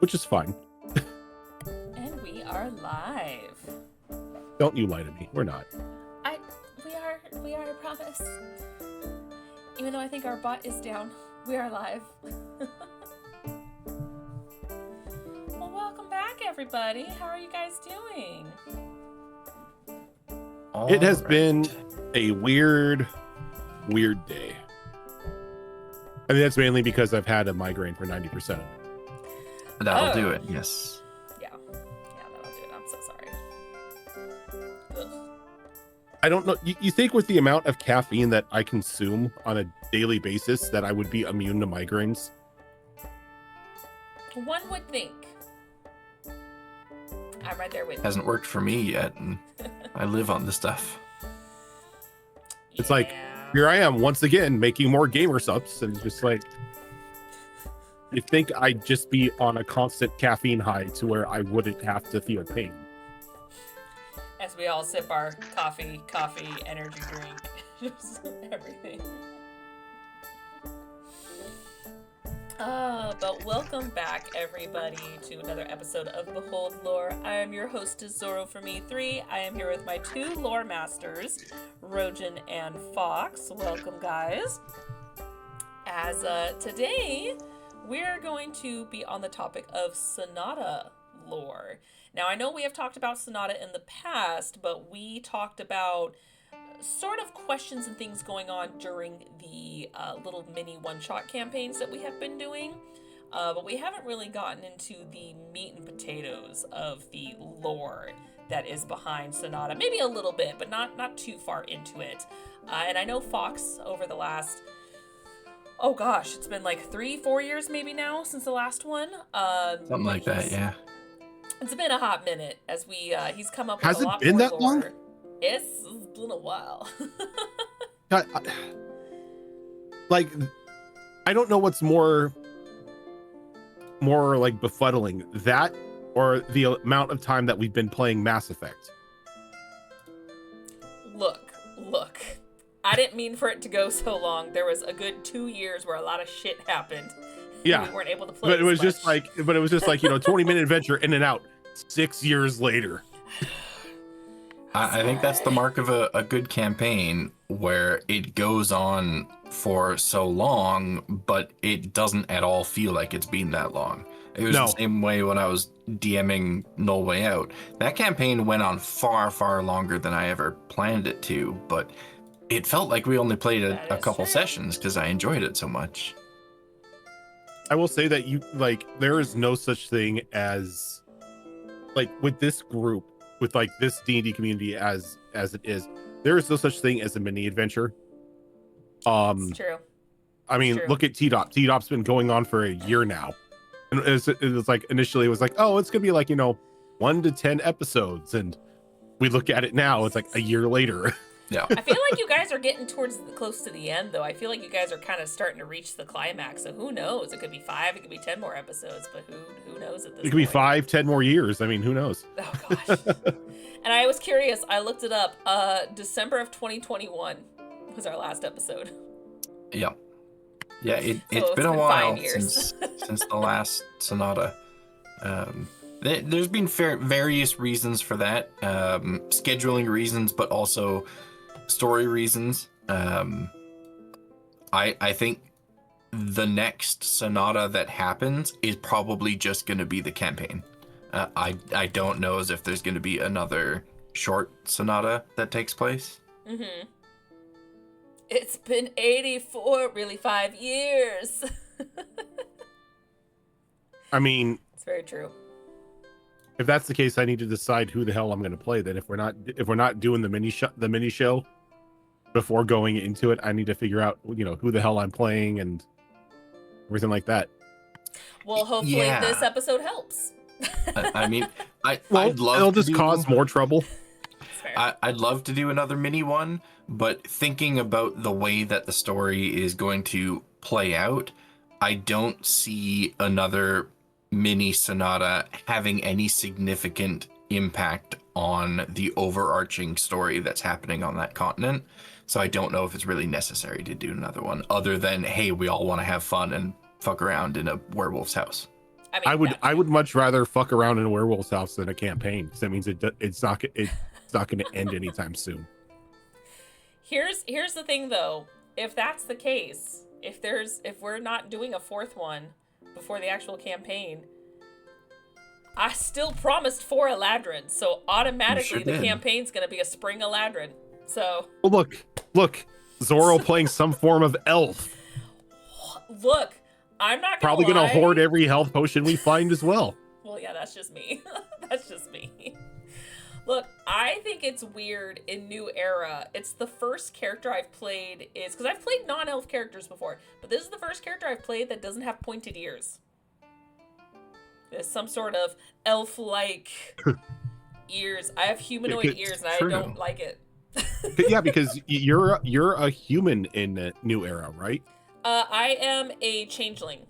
which is fine. And we are live. Don't you lie to me. We're not. We are, I promise. Even though I think our bot is down, we are live. Well, welcome back, everybody. How are you guys doing? It has been a weird day. I mean, that's mainly because I've had a migraine for 90% of it. That'll do it, yes. Yeah, that'll do it. I'm so sorry. Ugh. I don't know. You think with the amount of caffeine that I consume on a daily basis that I would be immune to migraines? One would think. I'm right there with you. Hasn't worked for me yet, and I live on this stuff. It's like, here I am once again making more gamer subs, and it's just like, you think I'd just be on a constant caffeine high to where I wouldn't have to feel pain. As we all sip our coffee, energy drink, just everything. But welcome back, everybody, to another episode of Behold Lore. I am your hostess, Zoro4Me3. I am here with my two lore masters, Rojan and Fox. Welcome, guys. As today, we're going to be on the topic of Sonata lore. Now, I know we have talked about Sonata in the past, but we talked about sort of questions and things going on during the little mini one-shot campaigns that we have been doing. But we haven't really gotten into the meat and potatoes of the lore that is behind Sonata. Maybe a little bit, but not too far into it. And I know Fox, over the last, oh gosh, it's been like 3-4 years maybe now since the last one. Something like that, yeah. It's been a hot minute as he's come up with Has a it lot been more that lore. long? It's been a while. Like, I don't know what's more like befuddling, that or the amount of time that we've been playing Mass Effect. Look. I didn't mean for it to go so long. There was a good 2 years where a lot of shit happened. Yeah, we weren't able to play. But it was just like 20-minute adventure in and out. 6 years later. I think that's the mark of a good campaign, where it goes on for so long, but it doesn't at all feel like it's been that long. It was the same way when I was DMing No Way Out. That campaign went on far, far longer than I ever planned it to, but it felt like we only played a couple sessions because I enjoyed it so much. I will say that there is no such thing as, like, with this group, with like this D&D community as it is, there is no such thing as a mini adventure. It's true. I mean, look at T-Dop. T-Dop's been going on for a year now. And it was like, initially it was like, oh, it's gonna be like, 1 to 10 episodes, and we look at it now, it's like a year later. Yeah. I feel like you guys are getting close to the end, though. I feel like you guys are kind of starting to reach the climax. So who knows? It could be 5, it could be 10 more episodes, but who knows at this point? It could be 5-10 more years. I mean, who knows? Oh gosh. And I was curious. I looked it up. December of 2021 was our last episode. Yeah. Yeah, it's been a while since the last Sonata. There's been various reasons for that, scheduling reasons, but also story reasons. I think the next Sonata that happens is probably just going to be the campaign. I don't know as if there's going to be another short Sonata that takes place. Mm-hmm. It's been 5 years. I mean, it's very true. If that's the case, I need to decide who the hell I'm going to play. Then if we're not doing the mini show before going into it, I need to figure out who the hell I'm playing and everything like that. Well, hopefully this episode helps. I mean, I'd love. It'll just cause more trouble. I'd love to do another mini one, but thinking about the way that the story is going to play out, I don't see another mini Sonata having any significant impact on the overarching story that's happening on that continent. So I don't know if it's really necessary to do another one, other than, hey, we all want to have fun and fuck around in a werewolf's house. I mean, I would much rather fuck around in a werewolf's house than a campaign, because that means it's not going to end anytime soon. Here's the thing though. If that's the case, if we're not doing a fourth one before the actual campaign, I still promised 4 Eladrin, so automatically the campaign's gonna be a spring Eladrin. So look, Zorro playing some form of elf. Look, I'm not probably gonna gonna hoard every health potion we find as well. Well, yeah, that's just me. That's just me. Look, I think it's weird in New Era. It's the first character I've played because I've played non-elf characters before, but this is the first character I've played that doesn't have pointed ears. There's some sort of elf-like ears. I have humanoid ears, and I don't like it. Yeah, because you're a human in New Era, right? I am a changeling.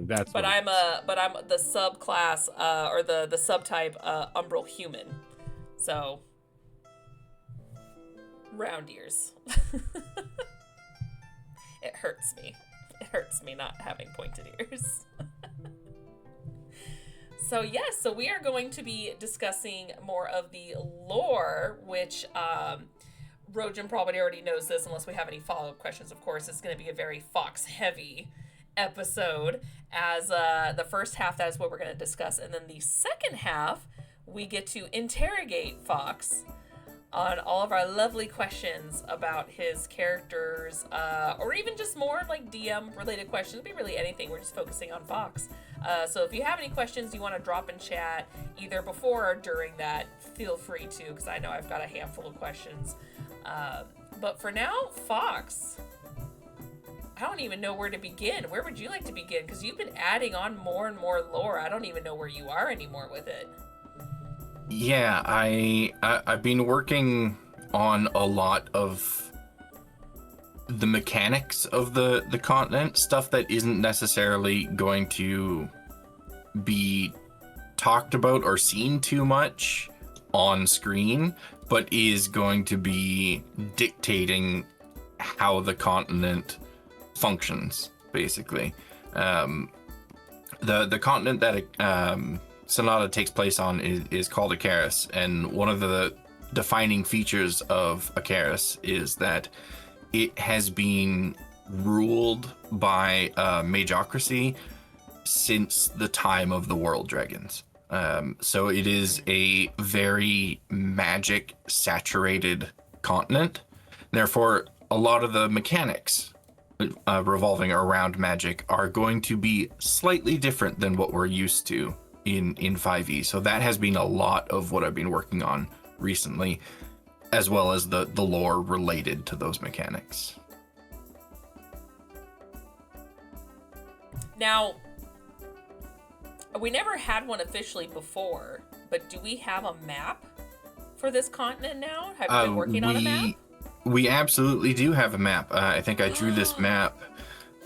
That's. But I'm the subclass or the subtype umbral human. So round ears. It hurts me. It hurts me not having pointed ears. So yes, so we are going to be discussing more of the lore, which Rojan probably already knows this, unless we have any follow-up questions. Of course, it's going to be a very Fox-heavy episode, as the first half, that is what we're going to discuss, and then the second half, we get to interrogate Fox on all of our lovely questions about his characters, or even just more like DM related questions. It'd be really anything. We're just focusing on Fox. So if you have any questions you want to drop in chat, either before or during that, feel free to, because I know I've got a handful of questions. But for now, Fox, I don't even know where to begin. Where would you like to begin? Because you've been adding on more and more lore. I don't even know where you are anymore with it. Yeah, I've been working on a lot of the mechanics of the continent, stuff that isn't necessarily going to be talked about or seen too much on screen, but is going to be dictating how the continent functions, basically. The continent that Sonata takes place on is called Icarus, and one of the defining features of Icarus is that it has been ruled by magocracy since the time of the world dragons. So it is a very magic saturated continent. Therefore, a lot of the mechanics revolving around magic are going to be slightly different than what we're used to in 5e. So that has been a lot of what I've been working on recently, as well as the lore related to those mechanics. Now, we never had one officially before, but do we have a map for this continent now? Have you been working on a map? We absolutely do have a map. I think I drew this map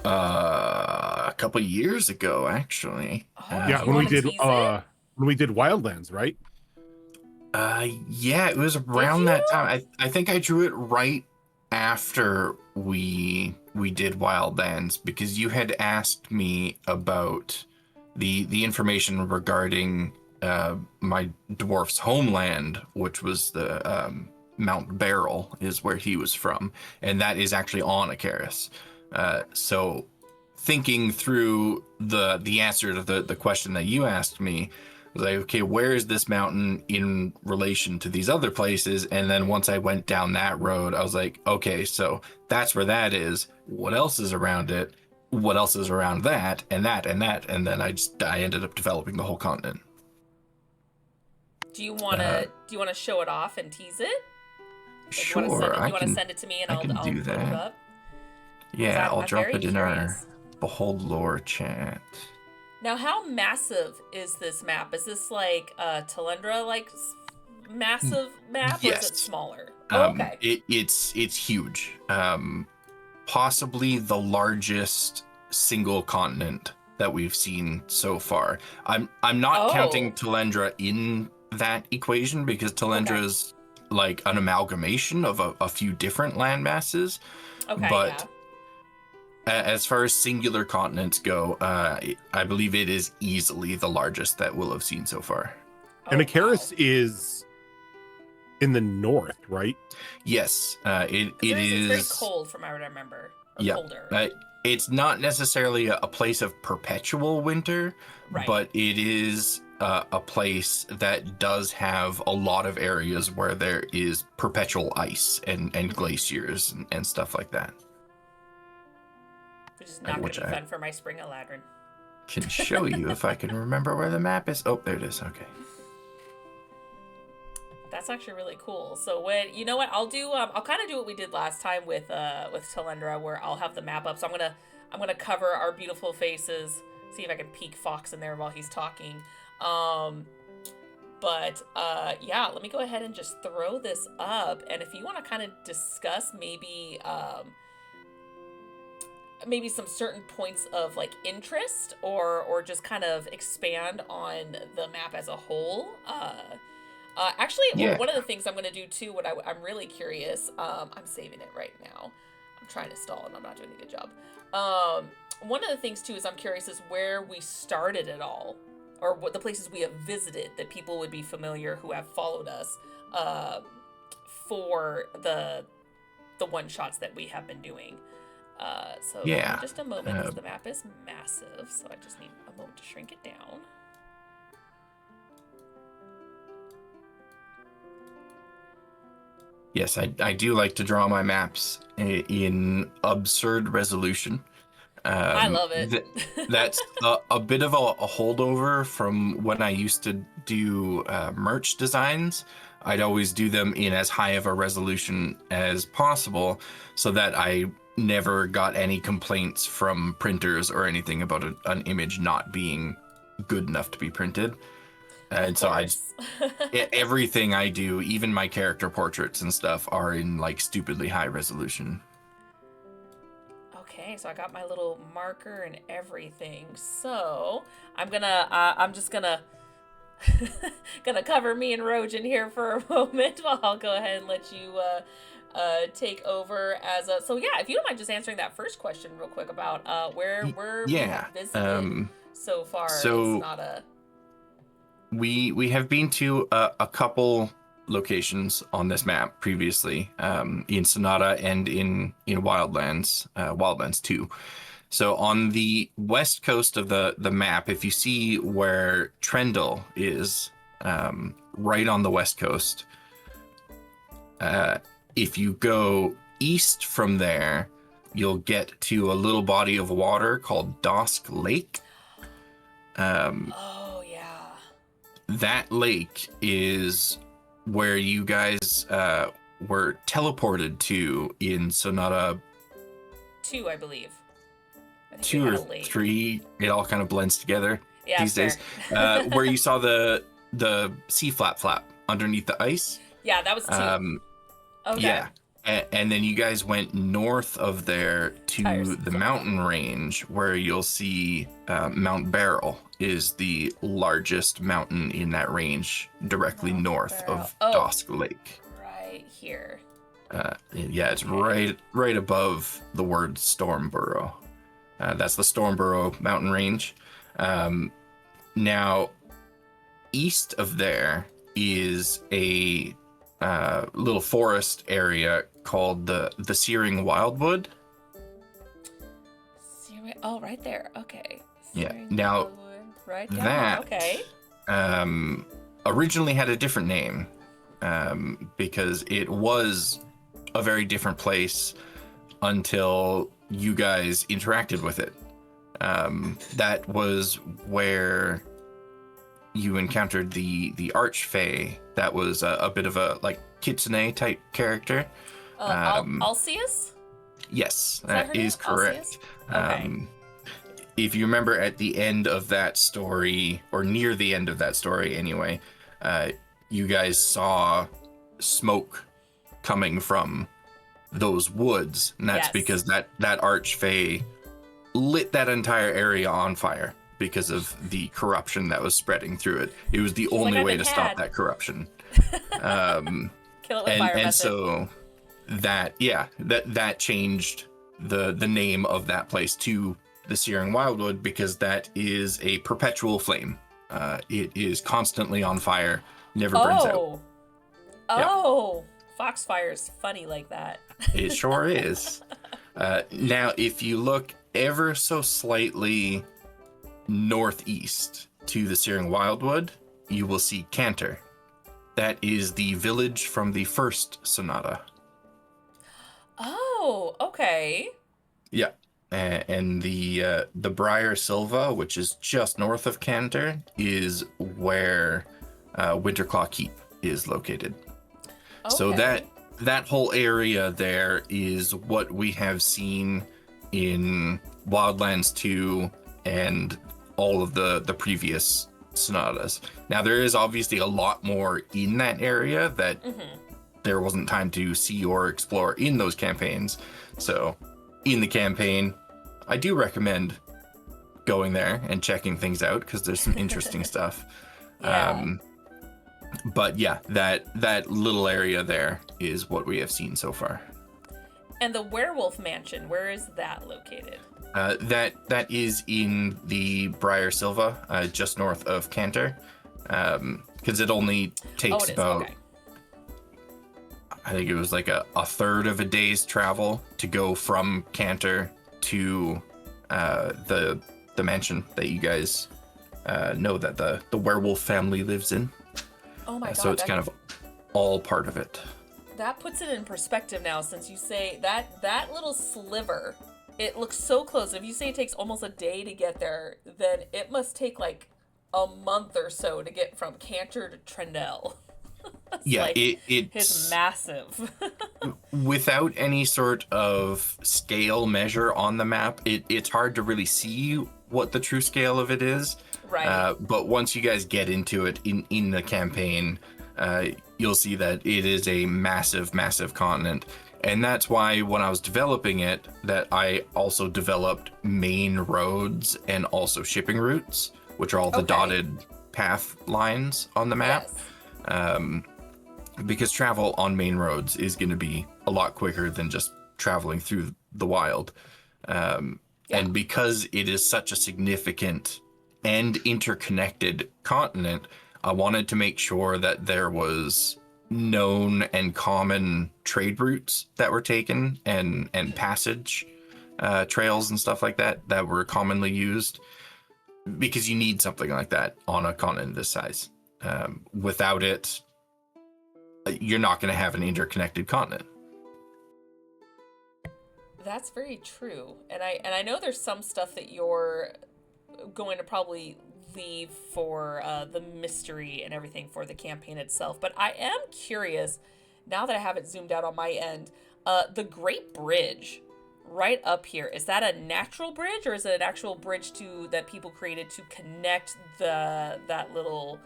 a couple years ago, actually. Yeah, when we did Wildlands, right? Yeah, it was around that time. I think I drew it right after we did Wildlands, because you had asked me about the information regarding my dwarf's homeland, which was the Mount Beryl is where he was from, and that is actually on Icarus. So thinking through the answer to the question that you asked me, I was like, okay, where is this mountain in relation to these other places? And then once I went down that road, I was like, okay, so that's where that is. What else is around it? What else is around that and that and that? And then I ended up developing the whole continent. Do you want to show it off and tease it? Sure, you want to send it to me and I'll do put that. it up? Yeah, I'll drop it in our curious. Behold Lore chat. Now, how massive is this map? Is this like a Talendra like massive map, Yes. or is it smaller? Okay. It's huge. Possibly the largest single continent that we've seen so far. I'm not counting Talendra in that equation, because Talendra is like an amalgamation of a few different land masses. Okay, but As far as singular continents go, I believe it is easily the largest that we'll have seen so far. And Oh, Icarus wow. is in the north, right? Yes, it It's very is. cold from what I remember, or Yeah, colder. it's not necessarily a place of perpetual winter, Right. but it is a place that does have a lot of areas where there is perpetual ice and glaciers and stuff like that. Which is not going Which to be I fun for my spring Eladrin. can show you if I can remember where the map is. Oh, there it is. Okay. That's actually really cool. So when you know what I'll do, I'll kind of do what we did last time with Talendra, where I'll have the map up. So I'm gonna cover our beautiful faces. See if I can peek Fox in there while he's talking. Yeah, let me go ahead and just throw this up. And if you want to kind of discuss maybe some certain points of like interest or just kind of expand on the map as a whole. Actually, Yeah. one of the things I'm going to do too, I'm really curious, I'm saving it right now. I'm trying to stall and I'm not doing a good job. One of the things too is I'm curious is where we started it all, or what the places we have visited that people would be familiar who have followed us for the one shots that we have been doing. So give me Yeah. just a moment because the map is massive, so I just need a moment to shrink it down. Yes, I do like to draw my maps in absurd resolution. I love it. That's a bit of a holdover from when I used to do merch designs. I'd always do them in as high of a resolution as possible so that I never got any complaints from printers or anything about an image not being good enough to be printed. And so everything I do, even my character portraits and stuff, are in like stupidly high resolution. Okay, so I got my little marker and everything. So I'm just gonna gonna cover me and Rojan here for a moment. I'll go ahead and let you take over as a. So yeah, if you don't mind just answering that first question real quick about where we have visited so far. So it's not a. We have been to a couple locations on this map previously, in Sonata and in Wildlands, Wildlands 2. So on the west coast of the map, if you see where Trendle is, right on the west coast, if you go east from there, you'll get to a little body of water called Dosk Lake. Oh yeah. That lake is where you guys were teleported to in Sonata 2, I believe. I think 2 or 3. It all kind of blends together these days. Where you saw the sea flap underneath the ice. Yeah, that was 2. Okay. Yeah. And then you guys went north of there to the mountain range where you'll see Mount Beryl is the largest mountain in that range directly north of Dosk Lake. Right here. Yeah, it's right above the word Stormburrow. That's the Stormburrow mountain range. Now, east of there is a little forest area called the Searing Wildwood. Oh, right there. Okay. Searing now Wildwood. Right down. That okay. Originally had a different name because it was a very different place until you guys interacted with it. That was where you encountered the Archfey. That was a bit of a like kitsune type character. Alceus? Yes, that is correct. Okay. If you remember at the end of that story, or near the end of that story anyway, you guys saw smoke coming from those woods, and that's because that Archfey lit that entire area on fire because of the corruption that was spreading through it. It was the only way to stop that corruption. Kill it with fire and so that changed the name of that place to the Searing Wildwood, because that is a perpetual flame. It is constantly on fire, never burns out. Yeah, Oh, Foxfire's funny like that. it sure is. Now, if you look ever so slightly northeast to the Searing Wildwood, you will see Cantor. That is the village from the first Sonata. Oh, okay. Yeah. And the Briar Silva, which is just north of Cantor, is where Winterclaw Keep is located. Okay. So that whole area there is what we have seen in Wildlands 2 and all of the previous Sonatas. Now, there is obviously a lot more in that area that there wasn't time to see or explore in those campaigns. So in the campaign, I do recommend going there and checking things out, because there's some interesting stuff. Yeah. But yeah, that little area there is what we have seen so far. And the Werewolf Mansion, where is that located? That is in the Briar Silva, just north of Cantor, because it only takes about, okay. I think it was like a third of a day's travel to go from Cantor to the mansion that you guys know that the werewolf family lives in. Oh my god. So it's kind of all part of it. That puts it in perspective now, since you say that little sliver, it looks so close. If you say it takes almost a day to get there, then it must take like a month or so to get from Cantor to Trendell. Yeah, like, it's massive. without any sort of scale measure on the map. It's hard to really see what the true scale of it is. Right. But once you guys get into it in the campaign, you'll see that it is a massive, massive continent. And that's why when I was developing it, that I also developed main roads and also shipping routes, which are all the dotted path lines on the map. Yes. Because travel on main roads is going to be a lot quicker than just traveling through the wild. And because it is such a significant and interconnected continent, I wanted to make sure that there was known and common trade routes that were taken and passage trails and stuff like that were commonly used, because you need something like that on a continent this size. Without it, you're not going to have an interconnected continent. That's very true. And I know there's some stuff that you're going to probably leave for the mystery and everything for the campaign itself. But I am curious, now that I have it zoomed out on my end, the Great Bridge right up here, is that a natural bridge, or is it an actual bridge that people created to connect that little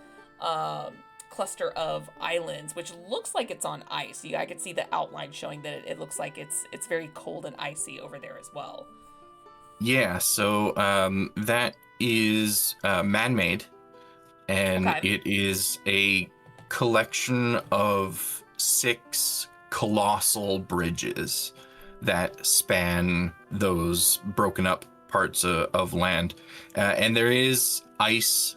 cluster of islands, which looks like it's on ice? I could see the outline showing that it looks like it's very cold and icy over there as well. Yeah, so that is man-made, and it is a collection of 6 colossal bridges that span those broken up parts of land. And there is ice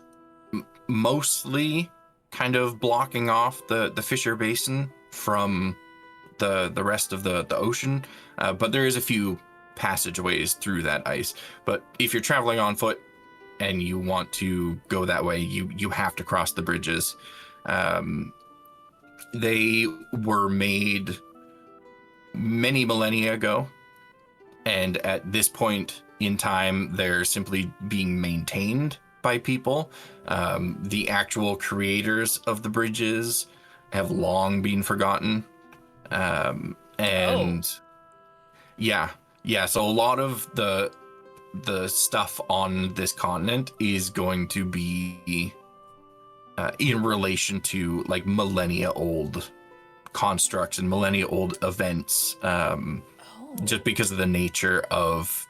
mostly kind of blocking off the Fisher Basin from the rest of the ocean, but there is a few passageways through that ice. But if you're traveling on foot and you want to go that way, you have to cross the bridges. They were made many millennia ago, and at this point in time, they're simply being maintained by people. The actual creators of the bridges have long been forgotten. So a lot of the stuff on this continent is going to be in relation to like millennia old constructs and millennia old events, just because of the nature of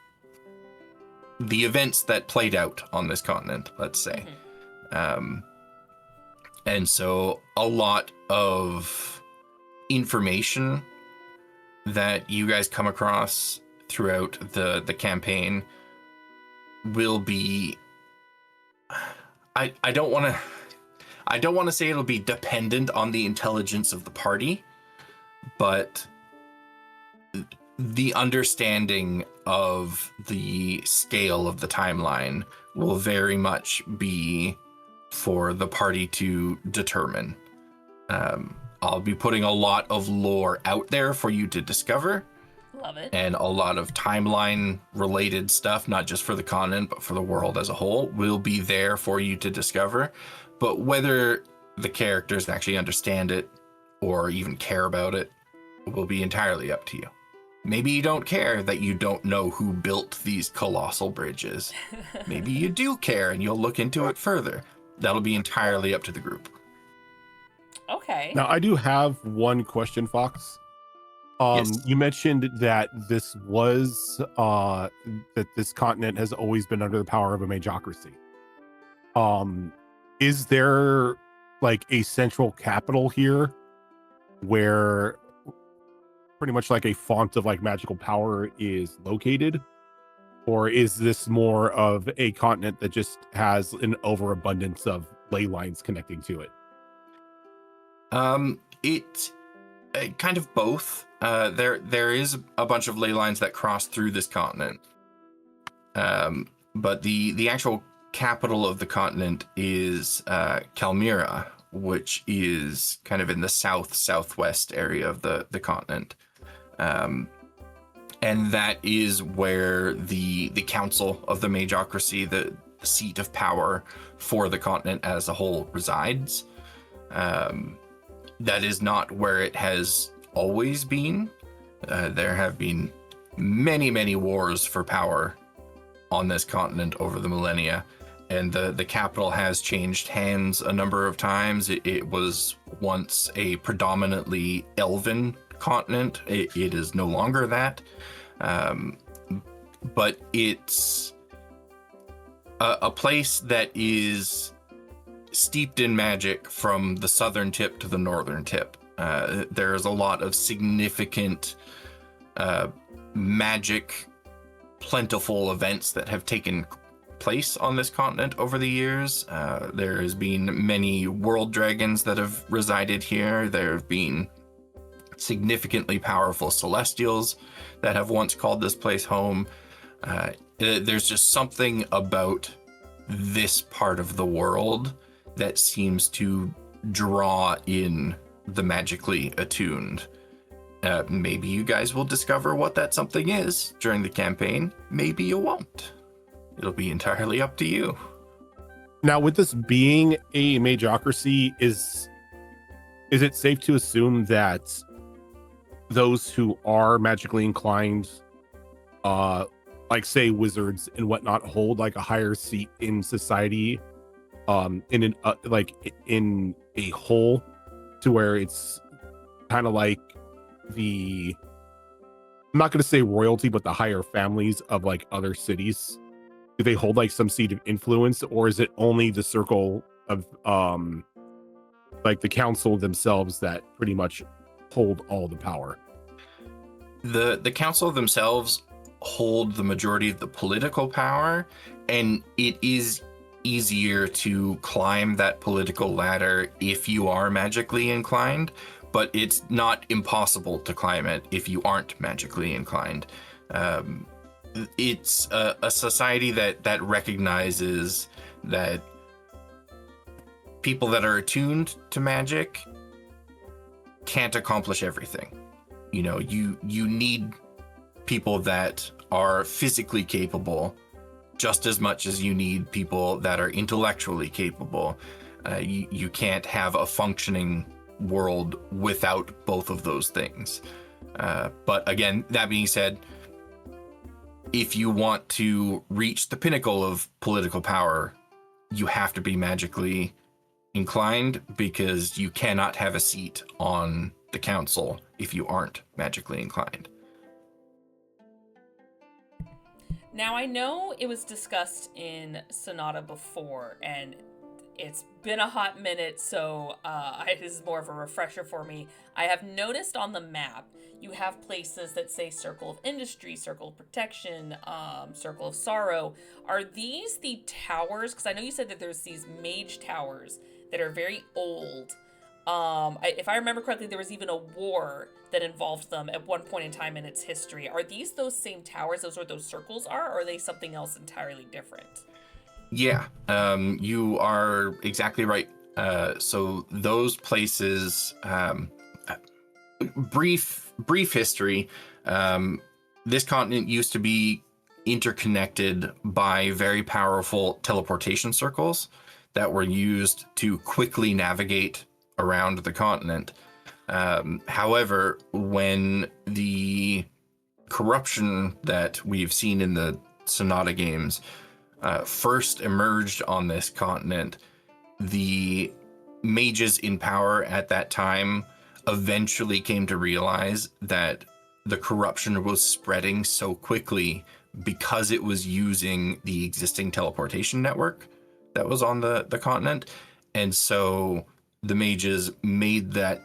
the events that played out on this continent, let's say. And so a lot of information that you guys come across throughout the campaign will be, I don't want to say it'll be dependent on the intelligence of the party, but the understanding of the scale of the timeline will very much be for the party to determine. I'll be putting a lot of lore out there for you to discover. Love it. And a lot of timeline related stuff, not just for the continent, but for the world as a whole, will be there for you to discover. But whether the characters actually understand it or even care about it will be entirely up to you. Maybe you don't care that you don't know who built these colossal bridges. Maybe you do care and you'll look into it further. That'll be entirely up to the group. Okay. Now, I do have one question, Fox. Yes. You mentioned that this was that this continent has always been under the power of a magocracy. Is there like a central capital here where pretty much like a font of like magical power is located? Or is this more of a continent that just has an overabundance of ley lines connecting to it? It kind of both. There is a bunch of ley lines that cross through this continent. But the actual capital of the continent is Calmira, which is kind of in the southwest area of the continent. And that is where the council of the magocracy, the seat of power for the continent as a whole, resides. That is not where it has always been. There have been many wars for power on this continent over the millennia, and the capital has changed hands a number of times. It was once a predominantly elven continent. It is no longer that, but it's a place that is steeped in magic from the southern tip to the northern tip. There's a lot of significant magic plentiful events that have taken place on this continent over the years. There has been many world dragons that have resided here. There have been significantly powerful celestials that have once called this place home. There's just something about this part of the world that seems to draw in the magically attuned. Maybe you guys will discover what that something is during the campaign. Maybe you won't. It'll be entirely up to you. Now, with this being a magocracy, is it safe to assume that those who are magically inclined, like say wizards and whatnot, hold like a higher seat in society, in an like in a whole, to where it's kind of like the, I'm not going to say royalty, but the higher families of like other cities? Do they hold like some seat of influence, or is it only the circle of like the council themselves that pretty much hold all the power? The council themselves hold the majority of the political power, and it is easier to climb that political ladder if you are magically inclined, but it's not impossible to climb it if you aren't magically inclined. It's a society that recognizes that people that are attuned to magic can't accomplish everything. You know, you need people that are physically capable just as much as you need people that are intellectually capable. You can't have a functioning world without both of those things. But again, that being said, if you want to reach the pinnacle of political power, you have to be magically inclined, because you cannot have a seat on the council if you aren't magically inclined. Now, I know it was discussed in Sonata before, and it's been a hot minute, so this is more of a refresher for me. I have noticed on the map you have places that say Circle of Industry, Circle of Protection, Circle of Sorrow. Are these the towers? Because I know you said that there's these mage towers that are very old. If I remember correctly, there was even a war that involved them at one point in time in its history. Are these those same towers? Those where those circles are? Or are they something else entirely different? Yeah, you are exactly right. So those places, brief history. This continent used to be interconnected by very powerful teleportation circles that were used to quickly navigate around the continent. However, when the corruption that we've seen in the Sonata games first emerged on this continent, the mages in power at that time eventually came to realize that the corruption was spreading so quickly because it was using the existing teleportation network that was on the continent. And so the mages made the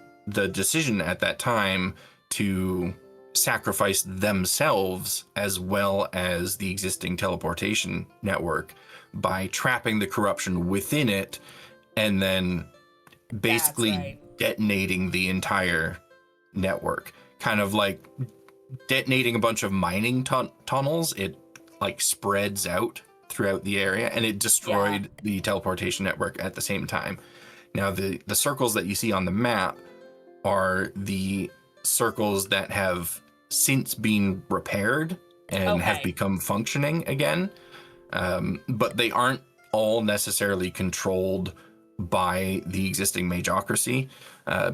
decision at that time to sacrifice themselves as well as the existing teleportation network by trapping the corruption within it and then basically detonating the entire network. Kind of like detonating a bunch of mining tunnels. It like spreads out throughout the area, and it destroyed the teleportation network at the same time. Now the circles that you see on the map are the circles that have since been repaired and have become functioning again, but they aren't all necessarily controlled by the existing magocracy.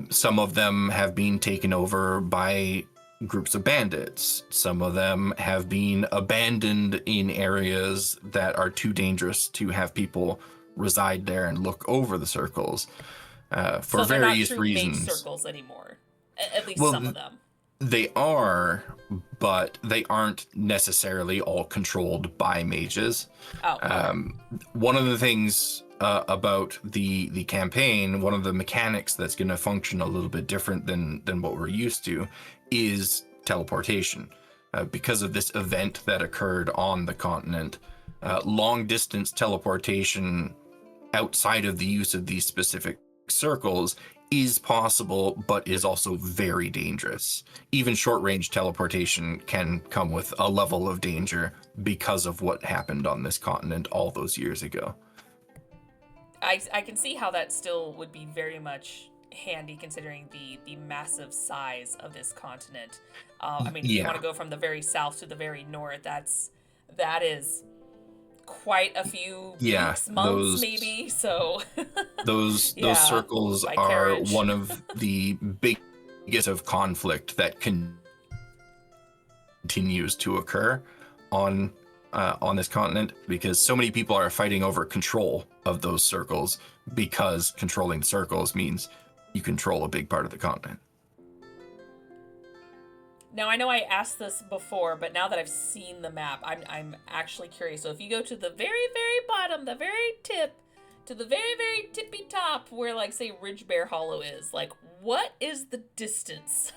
Some of them have been taken over by groups of bandits. Some of them have been abandoned in areas that are too dangerous to have people reside there and look over the circles for various reasons. Mage circles anymore, at least some of them. They are, but they aren't necessarily all controlled by mages. One of the things about the campaign, one of the mechanics that's going to function a little bit different than what we're used to is teleportation. Because of this event that occurred on the continent, long distance teleportation outside of the use of these specific circles is possible, but is also very dangerous. Even short-range teleportation can come with a level of danger because of what happened on this continent all those years ago. I can see how that still would be very much handy considering the massive size of this continent. I mean, if you want to go from the very south to the very north, that is quite a few weeks, months, maybe. So those circles are one of the biggest of conflict that continues to occur on this continent, because so many people are fighting over control of those circles, because controlling the circles means you control a big part of the continent. Now, I know I asked this before, but now that I've seen the map, I'm actually curious. So if you go to the very, very bottom, the very tip, to the very, very tippy top, where, like, say, Ridge Bear Hollow is, like, what is the distance?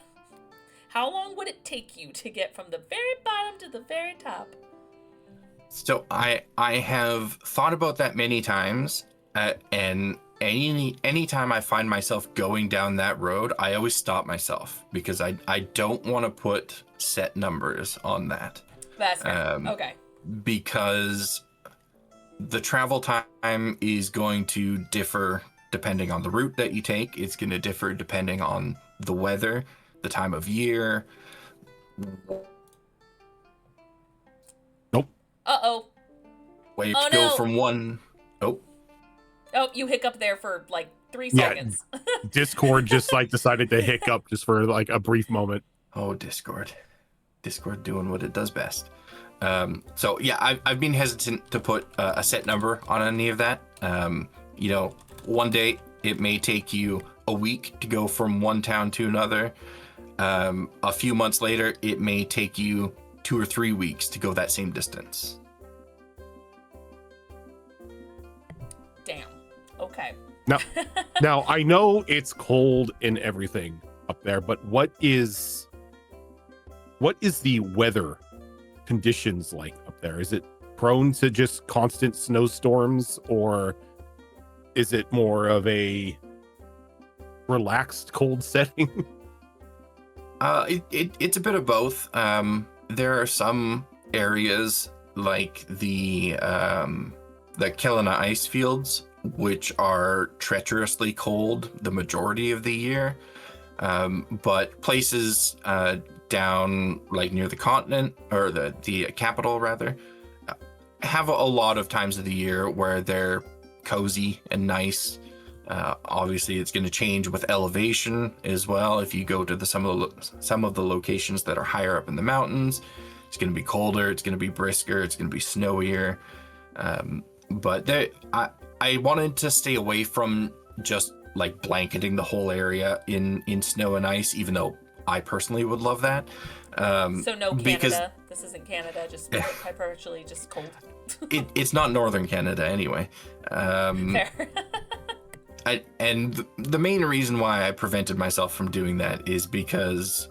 How long would it take you to get from the very bottom to the very top? So I have thought about that many times, and any time I find myself going down that road, I always stop myself because I don't want to put set numbers on that. That's fair. Okay. Because the travel time is going to differ depending on the route that you take. It's going to differ depending on the weather, the time of year. Nope. Uh-oh. Where you go from one... Oh, you hiccup there for like 3 seconds. Discord just like decided to hiccup just for like a brief moment. Oh, Discord doing what it does best. So yeah, I've been hesitant to put a set number on any of that. One day it may take you a week to go from one town to another. A few months later, it may take you 2 or 3 weeks to go that same distance. Damn. Okay. Now I know it's cold and everything up there, but what is the weather conditions like up there? Is it prone to just constant snowstorms, or is it more of a relaxed cold setting? It's a bit of both. There are some areas like the Kelowna ice fields, which are treacherously cold the majority of the year. But places down like near the continent, or the capital rather, have a lot of times of the year where they're cozy and nice. Obviously, it's going to change with elevation as well. If you go to some of the locations that are higher up in the mountains, it's going to be colder. It's going to be brisker. It's going to be snowier. But I wanted to stay away from just like blanketing the whole area in snow and ice, even though I personally would love that. So no Canada. Because this isn't Canada. Just perpetually just cold. it's not northern Canada anyway. Fair. And the main reason why I prevented myself from doing that is because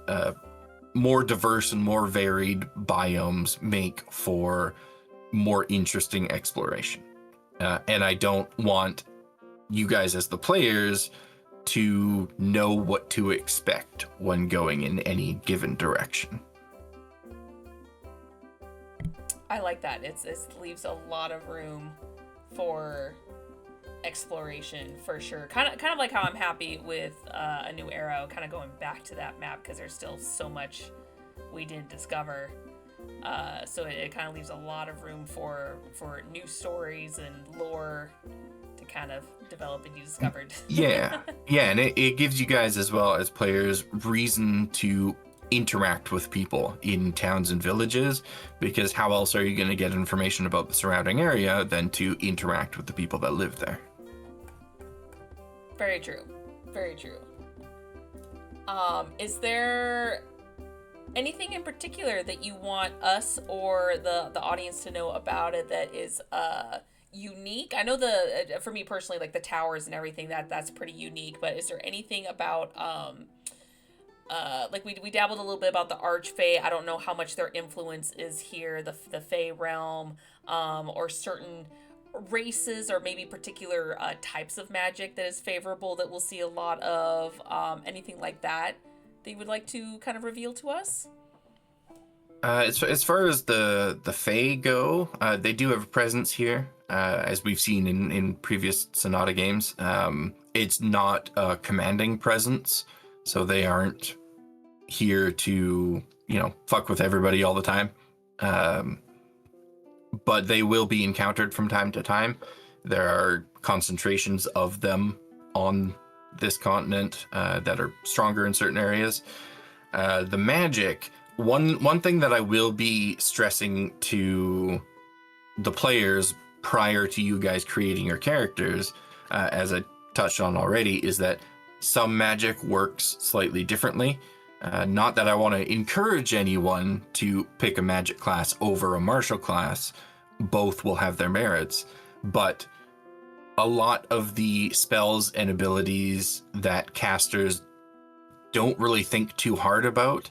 more diverse and more varied biomes make for more interesting exploration. And I don't want you guys as the players to know what to expect when going in any given direction. I like that. It leaves a lot of room for exploration for sure. Kind of like how I'm happy with A New Era, kind of going back to that map because there's still so much we didn't discover. So it kind of leaves a lot of room for new stories and lore to kind of develop and be discovered. Yeah, and it gives you guys as well as players reason to interact with people in towns and villages, because how else are you going to get information about the surrounding area than to interact with the people that live there? Very true. Very true. Is there anything in particular that you want us or the audience to know about it that is unique? I know for me personally, like the towers and everything, that's pretty unique, but is there anything about like we dabbled a little bit about the Archfey. I don't know how much their influence is here, the Fey realm, or certain races or maybe particular types of magic that is favorable that we'll see a lot of, anything like that you would like to kind of reveal to us? As far as the Fae go, they do have a presence here, as we've seen in previous Sonata games. It's not a commanding presence, so they aren't here to, fuck with everybody all the time. But they will be encountered from time to time. There are concentrations of them on this continent that are stronger in certain areas. The magic, one thing that I will be stressing to the players prior to you guys creating your characters, as I touched on already, is that some magic works slightly differently. Not that I want to encourage anyone to pick a magic class over a martial class. Both will have their merits, but a lot of the spells and abilities that casters don't really think too hard about,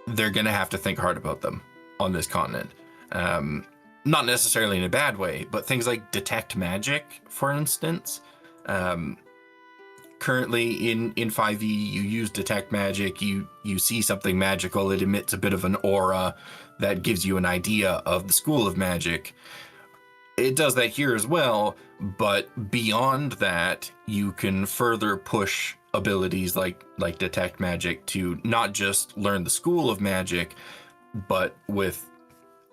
they're going to have to think hard about them on this continent. Not necessarily in a bad way, but things like detect magic, for instance. Currently in 5e, you use detect magic, you see something magical, it emits a bit of an aura that gives you an idea of the school of magic. It does that here as well, but beyond that, you can further push abilities like detect magic to not just learn the school of magic, but with,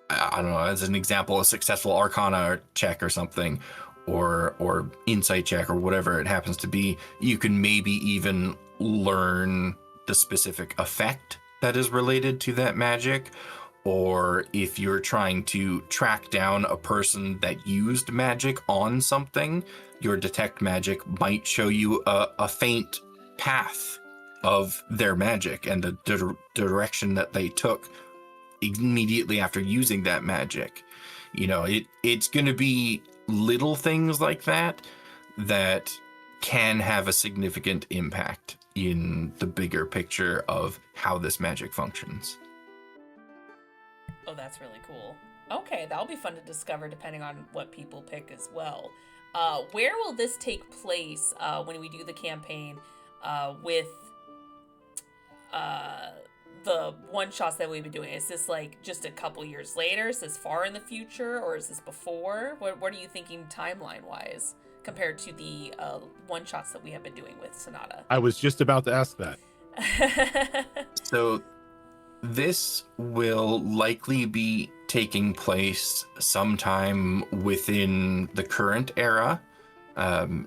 I don't know, as an example, a successful arcana check or something, or insight check or whatever it happens to be, you can maybe even learn the specific effect that is related to that magic. Or if you're trying to track down a person that used magic on something, your detect magic might show you a faint path of their magic and the direction that they took immediately after using that magic. It's going to be little things like that that can have a significant impact in the bigger picture of how this magic functions. Oh, that's really cool. Okay, that'll be fun to discover depending on what people pick as well. Where will this take place when we do the campaign with the one shots that we've been doing? Is this like just a couple years later? Is this far in the future, or is this before? What are you thinking timeline wise compared to the one shots that we have been doing with Sonata? I was just about to ask that. So this will likely be taking place sometime within the current era,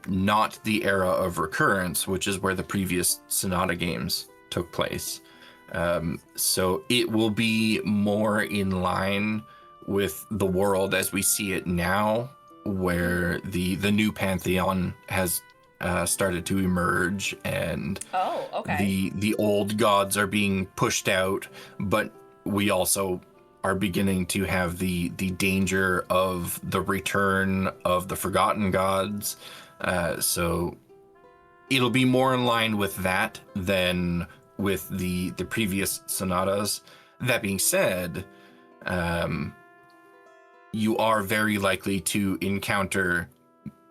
not the era of recurrence, which is where the previous Sonata games took place. So it will be more in line with the world as we see it now, where the new pantheon has started to emerge, and the old gods are being pushed out, but we also are beginning to have the danger of the return of the forgotten gods. So it'll be more in line with that than with the previous sonatas. That being said, you are very likely to encounter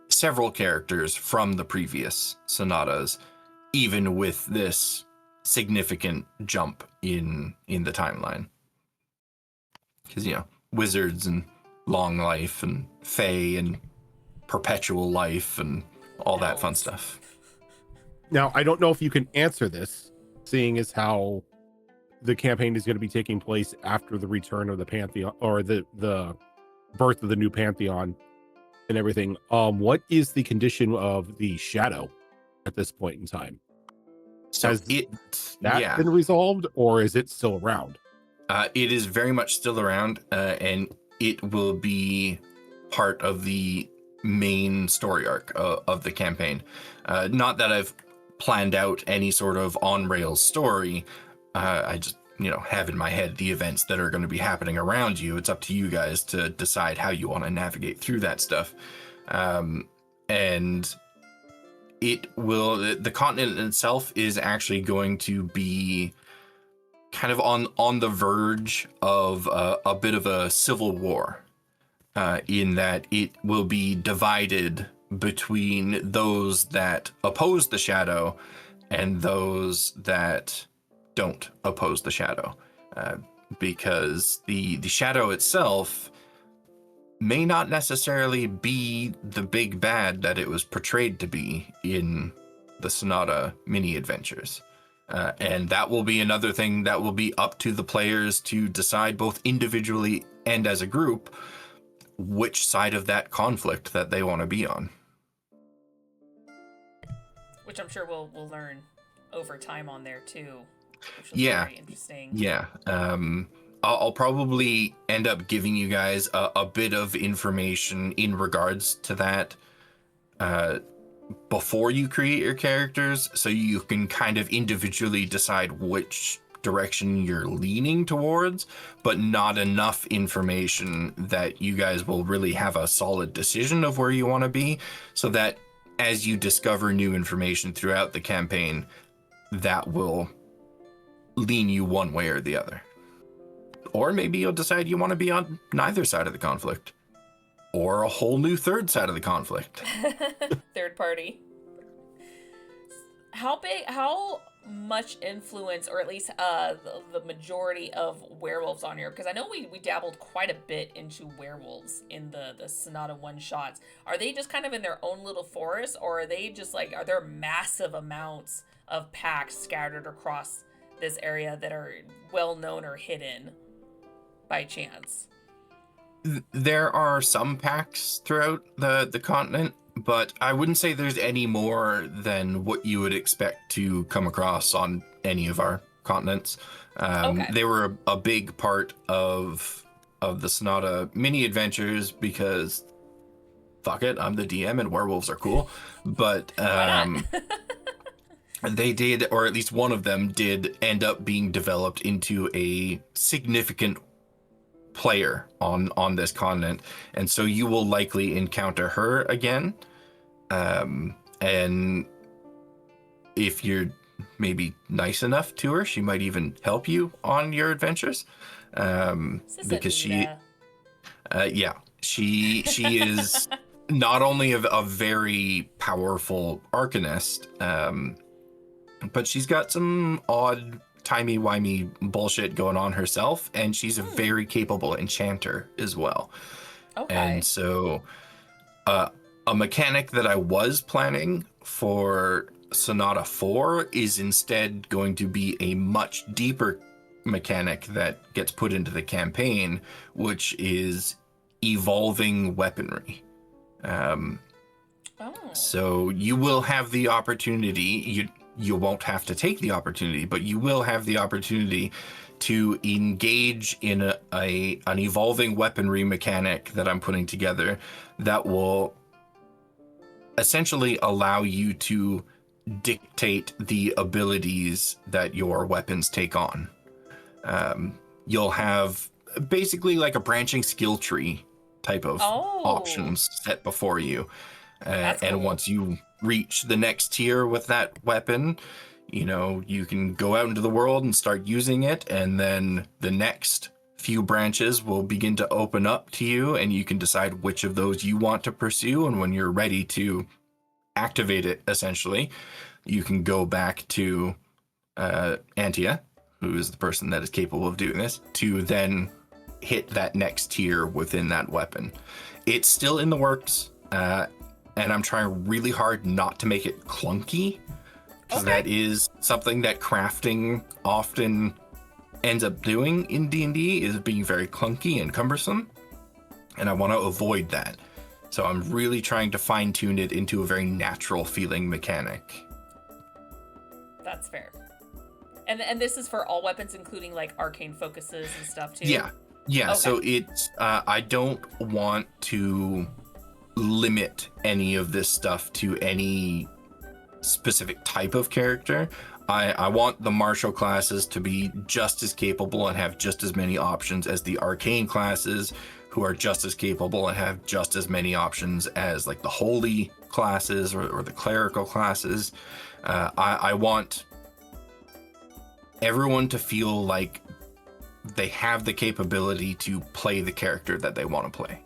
several characters from the previous sonatas, even with this significant jump in the timeline. Because, wizards and long life and fae and perpetual life and all that fun stuff. Now, I don't know if you can answer this, seeing as how the campaign is going to be taking place after the return of the pantheon, or the birth of the new pantheon and everything. What is the condition of the shadow at this point in time? So has that been resolved, or is it still around? It is very much still around, and it will be part of the main story arc of the campaign. Not that I've planned out any sort of on-rails story. I just, have in my head the events that are going to be happening around you. It's up to you guys to decide how you want to navigate through that stuff. And the continent itself is actually going to be kind of on the verge of a bit of a civil war, in that it will be divided between those that oppose the shadow and those that don't oppose the shadow, because the shadow itself may not necessarily be the big bad that it was portrayed to be in the Sonata mini adventures. And that will be another thing that will be up to the players to decide, both individually and as a group, which side of that conflict that they want to be on. Which I'm sure we'll learn over time on there too. Which will be very interesting. Yeah. I'll probably end up giving you guys a bit of information in regards to that before you create your characters, so you can kind of individually decide which direction you're leaning towards, but not enough information that you guys will really have a solid decision of where you want to be, so that as you discover new information throughout the campaign, that will lean you one way or the other. Or maybe you'll decide you want to be on neither side of the conflict, or a whole new third side of the conflict. Third party. How much influence, or at least the majority of werewolves on here? Because I know we dabbled quite a bit into werewolves in the Sonata one-shots. Are they just kind of in their own little forest, or are they just like, are there massive amounts of packs scattered across this area that are well known or hidden by chance? There are some packs throughout the continent, but I wouldn't say there's any more than what you would expect to come across on any of our continents. They were a big part of the Sonata mini adventures because fuck it, I'm the DM and werewolves are cool. But they did, or at least one of them did, end up being developed into a significant player on this continent, and so you will likely encounter her again. And if you're maybe nice enough to her, she might even help you on your adventures. Is this Because Anita? she is not only a very powerful arcanist, but she's got some odd timey-wimey bullshit going on herself, and she's a very capable enchanter as well. Okay. And so a mechanic that I was planning for Sonata 4 is instead going to be a much deeper mechanic that gets put into the campaign, which is evolving weaponry. So you will have the opportunity, you won't have to take the opportunity, but you will have the opportunity to engage in an evolving weaponry mechanic that I'm putting together that will essentially allow you to dictate the abilities that your weapons take on. You'll have basically like a branching skill tree type of options set before you. And cool. Once you reach the next tier with that weapon, you can go out into the world and start using it, and then the next few branches will begin to open up to you, and you can decide which of those you want to pursue. And when you're ready to activate it, essentially, you can go back to Antia, who is the person that is capable of doing this, to then hit that next tier within that weapon. It's still in the works, and I'm trying really hard not to make it clunky, because that is something that crafting often ends up doing in D&D, is being very clunky and cumbersome, and I want to avoid that. So I'm really trying to fine-tune it into a very natural feeling mechanic. That's fair. And this is for all weapons, including like arcane focuses and stuff too? Yeah. Okay. So it's I don't want to limit any of this stuff to any specific type of character. I want the martial classes to be just as capable and have just as many options as the arcane classes, who are just as capable and have just as many options as like the holy classes or the clerical classes. I want everyone to feel like they have the capability to play the character that they want to play.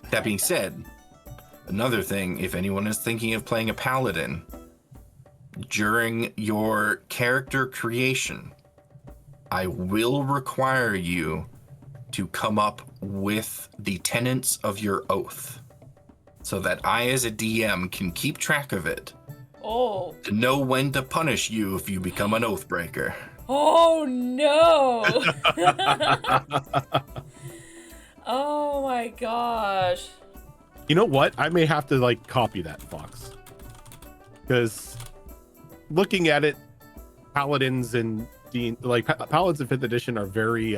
That being said, another thing, if anyone is thinking of playing a paladin, during your character creation, I will require you to come up with the tenets of your oath, so that I, as a DM, can keep track of it. To know when to punish you if you become an oath breaker. Oh no! Oh my gosh. You know what? I may have to like copy that, Fox. Because looking at it, paladins and paladins in 5th edition are very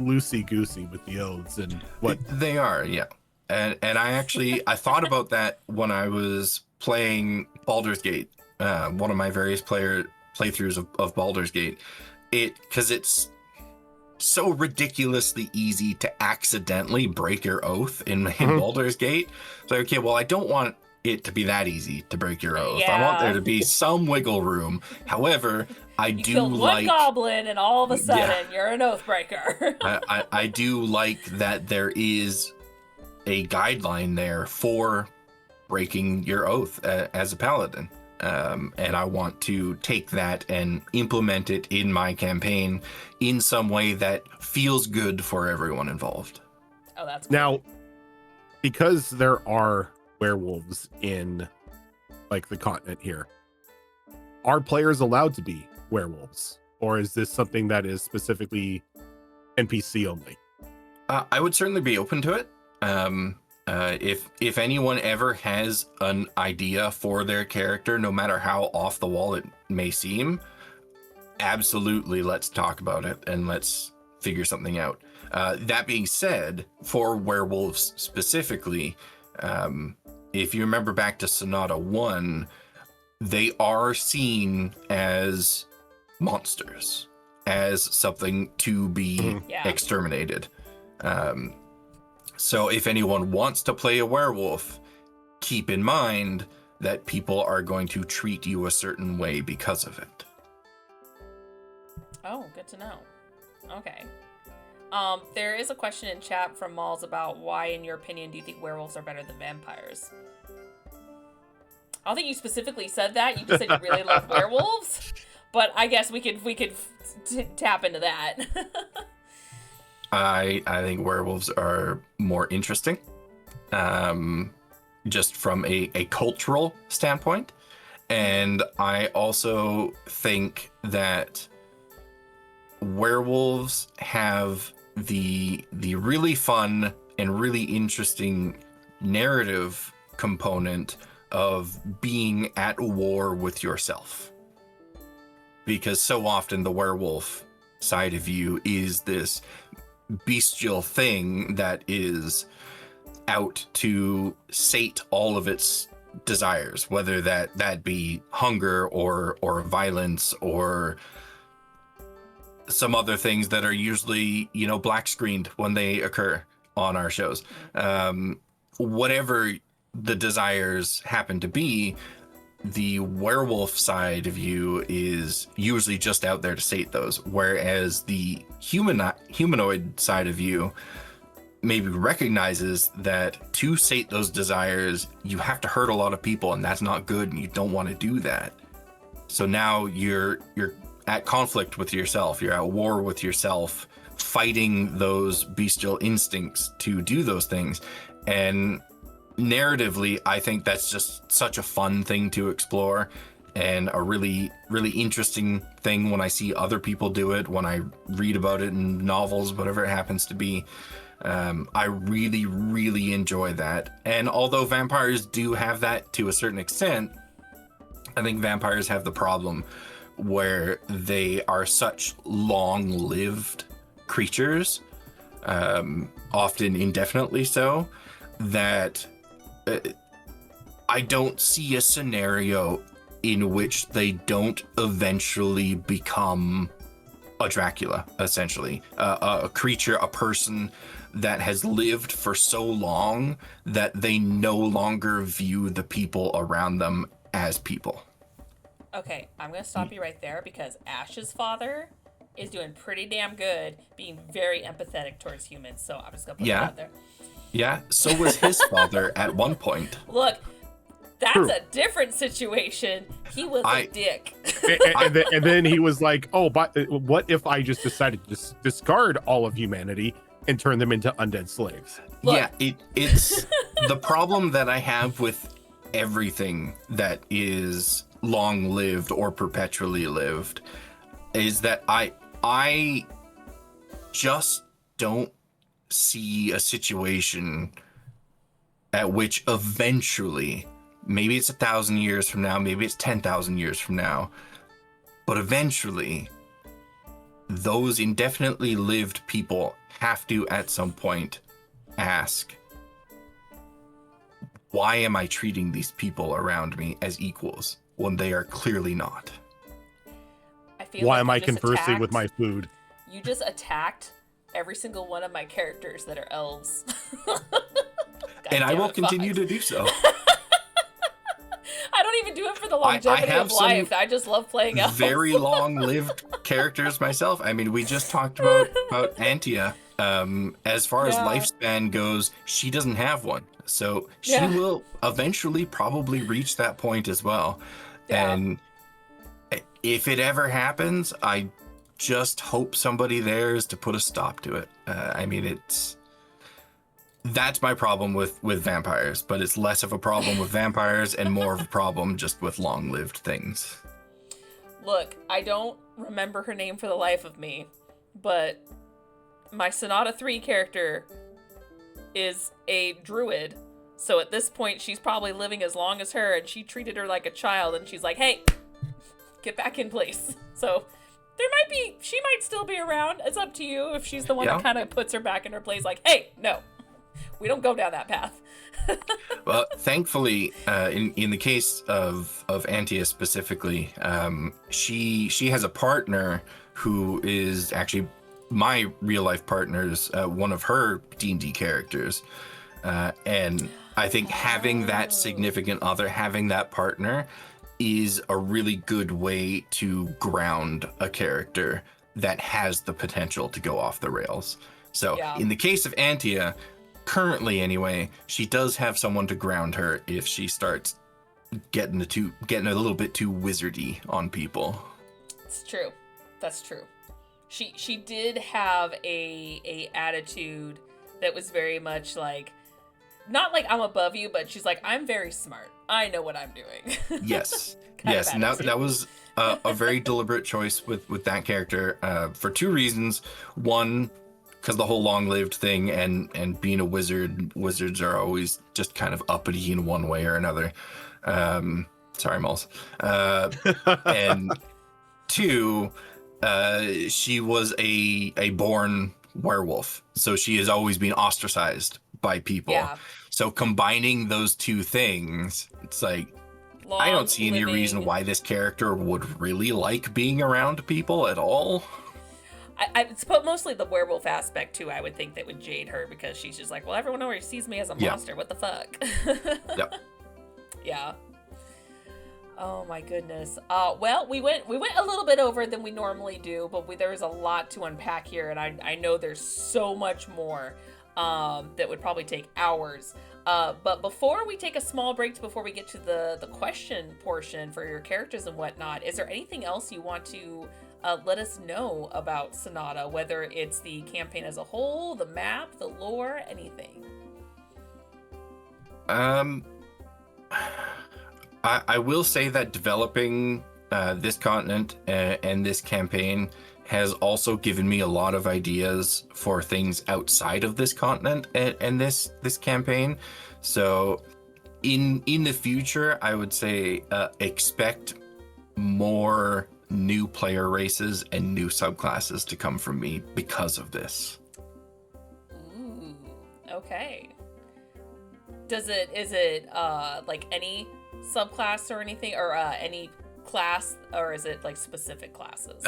loosey-goosey with the oaths and what they are, yeah. And I thought about that when I was playing Baldur's Gate, one of my various playthroughs of Baldur's Gate. Because it's so ridiculously easy to accidentally break your oath in Baldur's Gate. So, okay, well, I don't want it to be that easy to break your oath. Yeah. I want there to be some wiggle room. However, you killed one goblin and all of a sudden you're an oath breaker. I do like that there is a guideline there for breaking your oath as a paladin. And I want to take that and implement it in my campaign in some way that feels good for everyone involved. Oh, that's cool. Now, because there are werewolves in like the continent here, are players allowed to be werewolves, or is this something that is specifically NPC only? I would certainly be open to it. If anyone ever has an idea for their character, no matter how off the wall it may seem, absolutely, let's talk about it and let's figure something out. That being said, for werewolves specifically, if you remember back to Sonata 1, they are seen as monsters, as something to be exterminated. So if anyone wants to play a werewolf, keep in mind that people are going to treat you a certain way because of it. Oh, good to know. Okay. There is a question in chat from Malls about why, in your opinion, do you think werewolves are better than vampires? I don't think you specifically said that. You just said you really love werewolves, but I guess we could tap into that. I think werewolves are more interesting, just from a cultural standpoint, and I also think that werewolves have the really fun and really interesting narrative component of being at war with yourself, because so often the werewolf side of you is this bestial thing that is out to sate all of its desires, whether that be hunger or violence or some other things that are usually, black screened when they occur on our shows. Whatever the desires happen to be, the werewolf side of you is usually just out there to sate those, whereas the humanoid side of you maybe recognizes that to sate those desires, you have to hurt a lot of people, and that's not good, and you don't want to do that. So now you're at conflict with yourself, you're at war with yourself, fighting those bestial instincts to do those things. And narratively, I think that's just such a fun thing to explore, and a really, really interesting thing when I see other people do it, when I read about it in novels, whatever it happens to be. I really, really enjoy that. And although vampires do have that to a certain extent, I think vampires have the problem where they are such long-lived creatures, often indefinitely so, that I don't see a scenario in which they don't eventually become a Dracula, essentially. A creature, a person that has lived for so long that they no longer view the people around them as people. Okay, I'm going to stop you right there because Ash's father is doing pretty damn good being very empathetic towards humans. So I'm just going to put that out there. Yeah, so was his father at one point. Look, that's True. a different situation. He was a dick. and then he was like, oh, but what if I just decided to discard all of humanity and turn them into undead slaves? Look. Yeah, it's the problem that I have with everything that is long-lived or perpetually lived is that I just don't see a situation at which eventually, maybe it's 1,000 years from now, maybe it's 10,000 years from now, but eventually those indefinitely lived people have to at some point ask, why am I treating these people around me as equals when they are clearly not? Why am I conversing with my food? You just attacked every single one of my characters that are elves. And I will continue to do so. I don't even do it for the longevity of life. I just love playing elves. Very long-lived characters myself. I mean, we just talked about Antia. As far as lifespan goes, she doesn't have one. So she will eventually probably reach that point as well. Yeah. And if it ever happens, I just hope somebody there is to put a stop to it. I mean, that's my problem with vampires, but it's less of a problem with vampires and more of a problem just with long-lived things. Look, I don't remember her name for the life of me, but my Sonata 3 character is a druid, so at this point she's probably living as long as her, and she treated her like a child, and she's like, hey, get back in place. So she might still be around. It's up to you if she's the one that kind of puts her back in her place, like, hey, no, we don't go down that path. Well, thankfully, in the case of Antia specifically, she has a partner who is actually my real life partner's one of her D&D characters, and I think having that significant other, having that partner, is a really good way to ground a character that has the potential to go off the rails. So Yeah. in the case of Antia, currently anyway, she does have someone to ground her if she starts getting a little bit too wizardy on people. It's true. That's true. She did have a attitude that was very much like, not like I'm above you, but she's like, I'm very smart. I know what I'm doing. Yes. Kind of Yes, and that was a very deliberate choice with that character for two reasons. One, because the whole long-lived thing, and being a wizard, wizards are always just kind of uppity in one way or another. Sorry, Moles. And two, she was a born werewolf, so she has always been ostracized by people. Yeah. So combining those two things, it's like, I don't see any reason why this character would really like being around people at all. It's mostly the werewolf aspect too. I would think that would jade her, because she's just like, well, everyone already sees me as a monster. What the fuck? Yep. Yeah. Oh my goodness. Well, we went a little bit over than we normally do, but there's a lot to unpack here, and I know there's so much more that would probably take hours. But before we take a small break, before we get to the question portion for your characters and whatnot, is there anything else you want to let us know about Sonata, whether it's the campaign as a whole, the map, the lore, anything? I will say that developing this continent and this campaign has also given me a lot of ideas for things outside of this continent and this campaign. So in the future, I would say expect more new player races and new subclasses to come from me because of this. Ooh, okay. Is it like any subclass or anything, or any class, or is it like specific classes?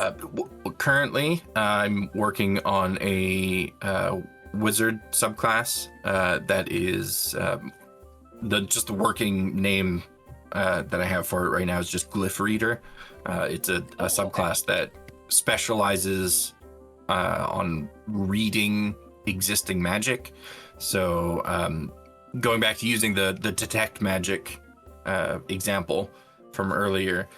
Currently, I'm working on a wizard subclass that is the working name that I have for it right now is just Glyph Reader. It's a subclass that specializes on reading existing magic. So going back to using the detect magic example from earlier,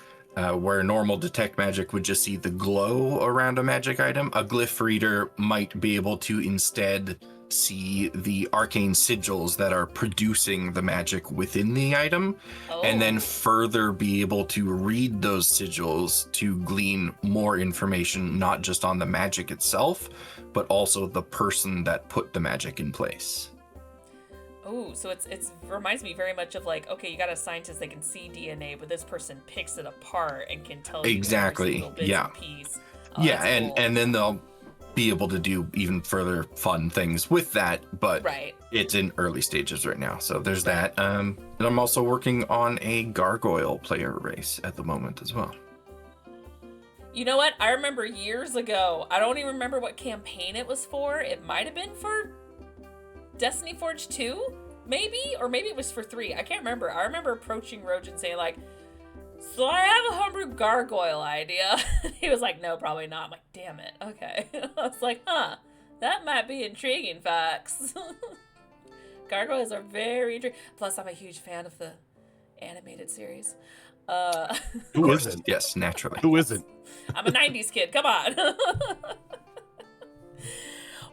where normal detect magic would just see the glow around a magic item, a Glyph Reader might be able to instead see the arcane sigils that are producing the magic within the item, and then further be able to read those sigils to glean more information, not just on the magic itself, but also the person that put the magic in place. Oh, so it's reminds me very much of like, okay, you got a scientist that can see DNA, but this person picks it apart and can tell you exactly every single bits yeah and piece. yeah, and cool. and then they'll be able to do even further fun things with that, but right. It's in early stages right now, so there's that. And I'm also working on a gargoyle player race at the moment as well. You know what? I remember years ago, I don't even remember what campaign it was for. It might have been for Destiny Forge 2, maybe? Or maybe it was for 3. I can't remember. I remember approaching Rojan saying like, so I have a homebrew gargoyle idea. He was like, no, probably not. I'm like, damn it. Okay. I was like, huh, that might be intriguing, Fox. Gargoyles are very intriguing. Plus, I'm a huge fan of the animated series. Who isn't? Yes, naturally. Who isn't? I'm a 90s kid. Come on.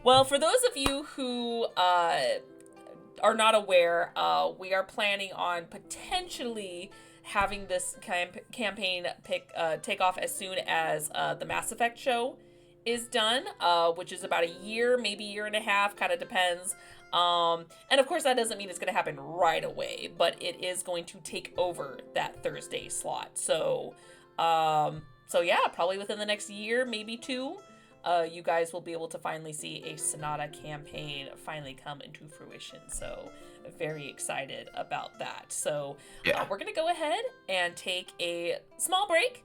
Well, for those of you who are not aware, we are planning on potentially having this campaign take off as soon as the Mass Effect show is done, which is about a year, maybe year and a half, kind of depends. And of course, that doesn't mean it's going to happen right away, but it is going to take over that Thursday slot. So yeah, probably within the next year, maybe 2. You guys will be able to finally see a Sonata campaign finally come into fruition. So very excited about that. So yeah. We're going to go ahead and take a small break.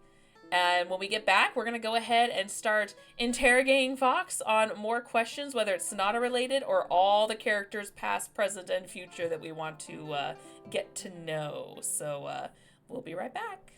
And when we get back, we're going to go ahead and start interrogating Fox on more questions, whether it's Sonata related or all the characters past, present, and future that we want to get to know. So we'll be right back.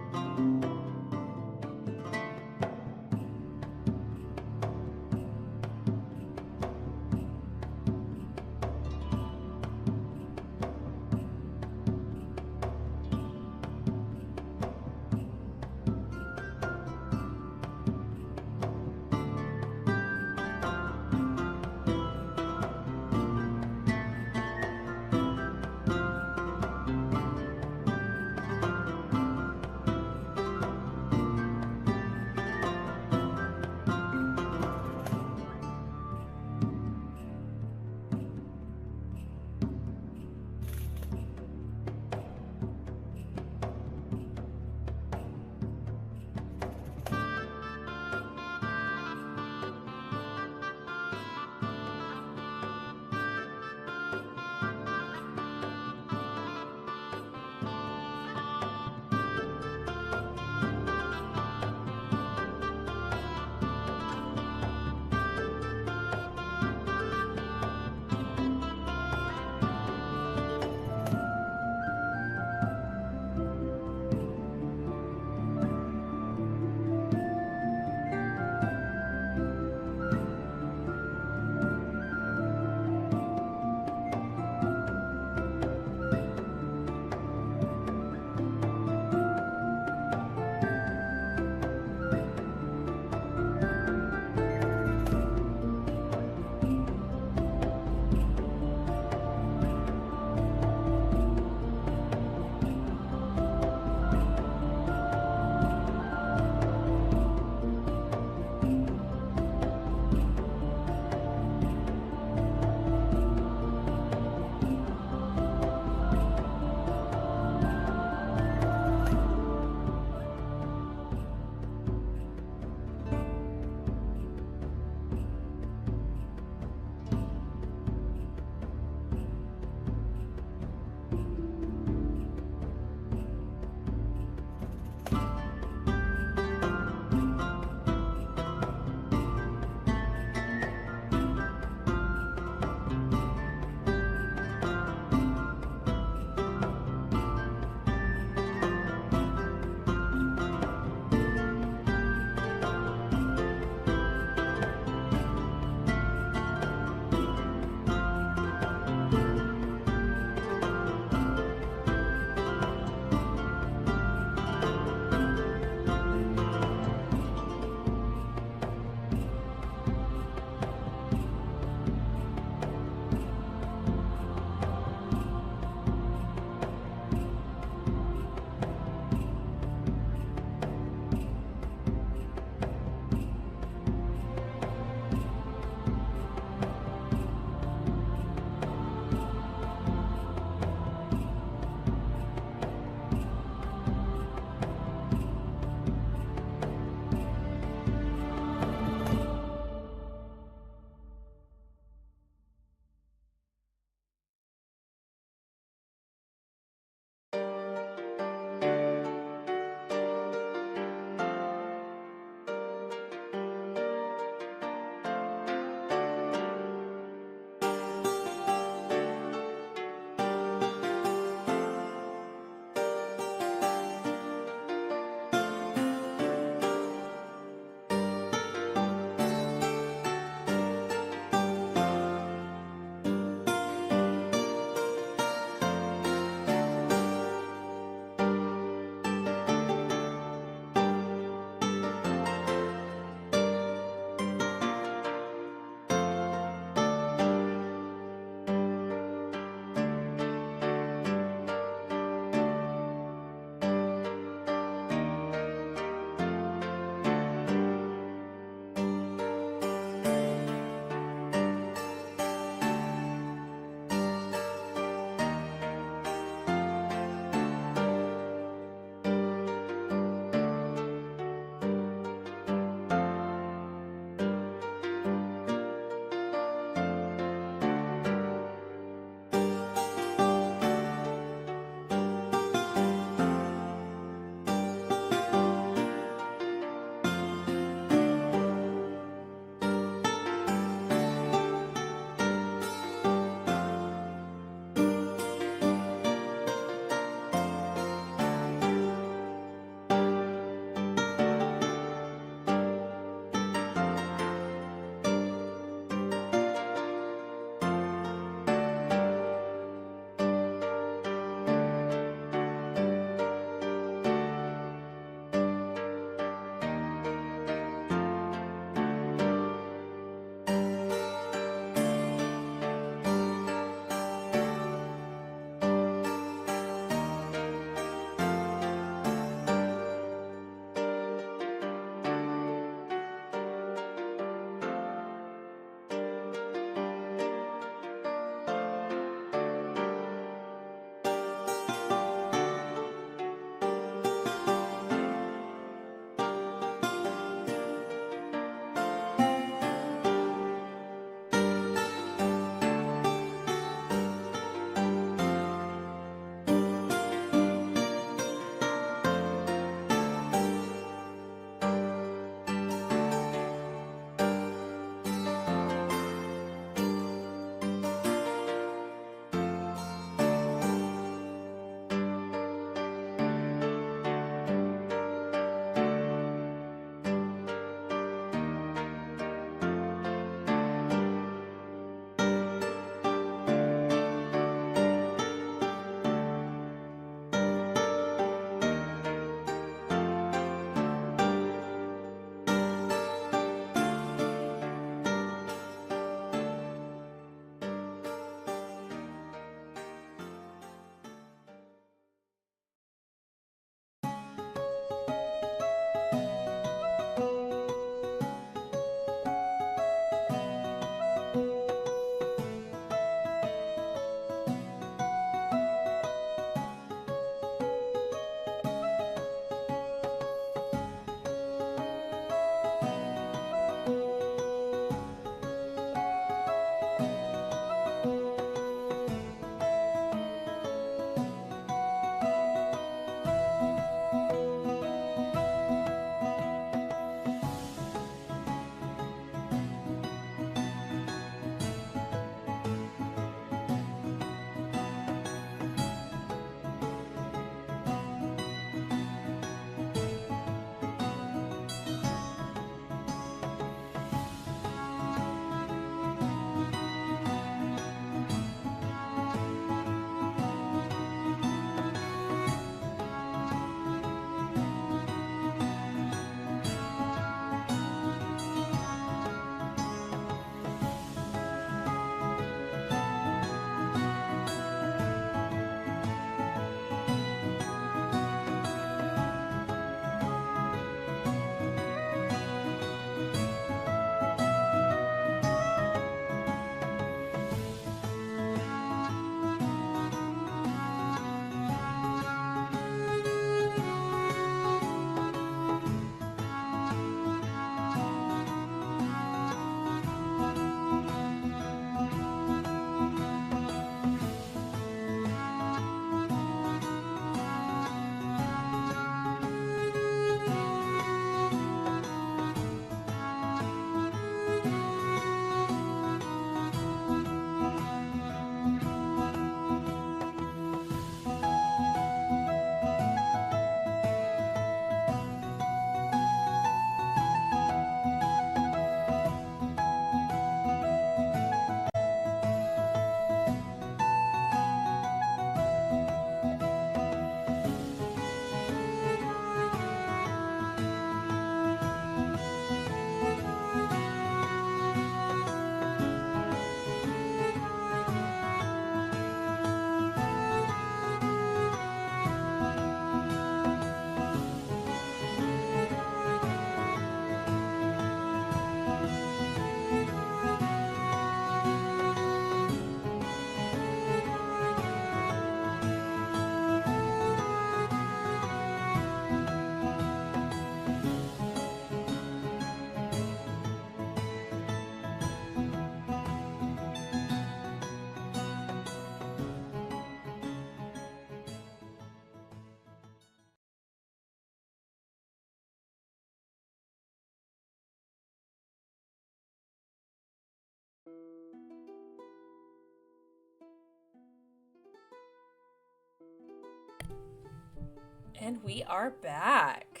And we are back.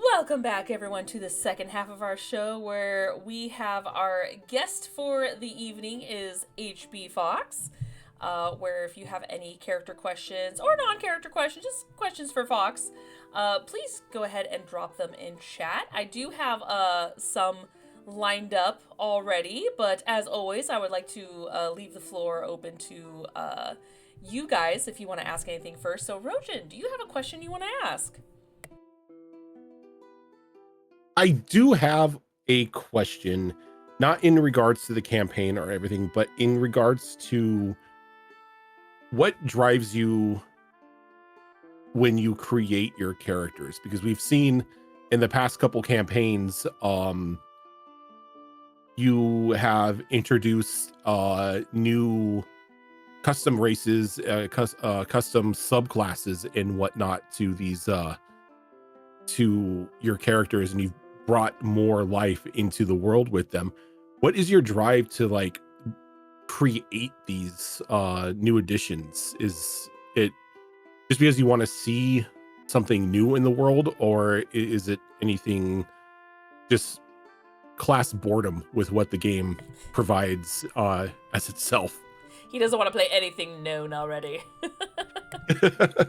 Welcome back, everyone, to the second half of our show, where we have our guest for the evening is HBFox. Where if you have any character questions or non-character questions, just questions for Fox, please go ahead and drop them in chat. I do have some lined up already, but as always, I would like to leave the floor open to you guys if you want to ask anything first. So, Rojan, do you have a question you want to ask? I do have a question, not in regards to the campaign or everything, but in regards to what drives you when you create your characters, because we've seen in the past couple campaigns, you have introduced new custom races, custom subclasses and whatnot to these to your characters, and you've brought more life into the world with them. What is your drive to like create these new additions? Is it just because you want to see something new in the world, or is it anything just class boredom with what the game provides as itself? He doesn't want to play anything known already.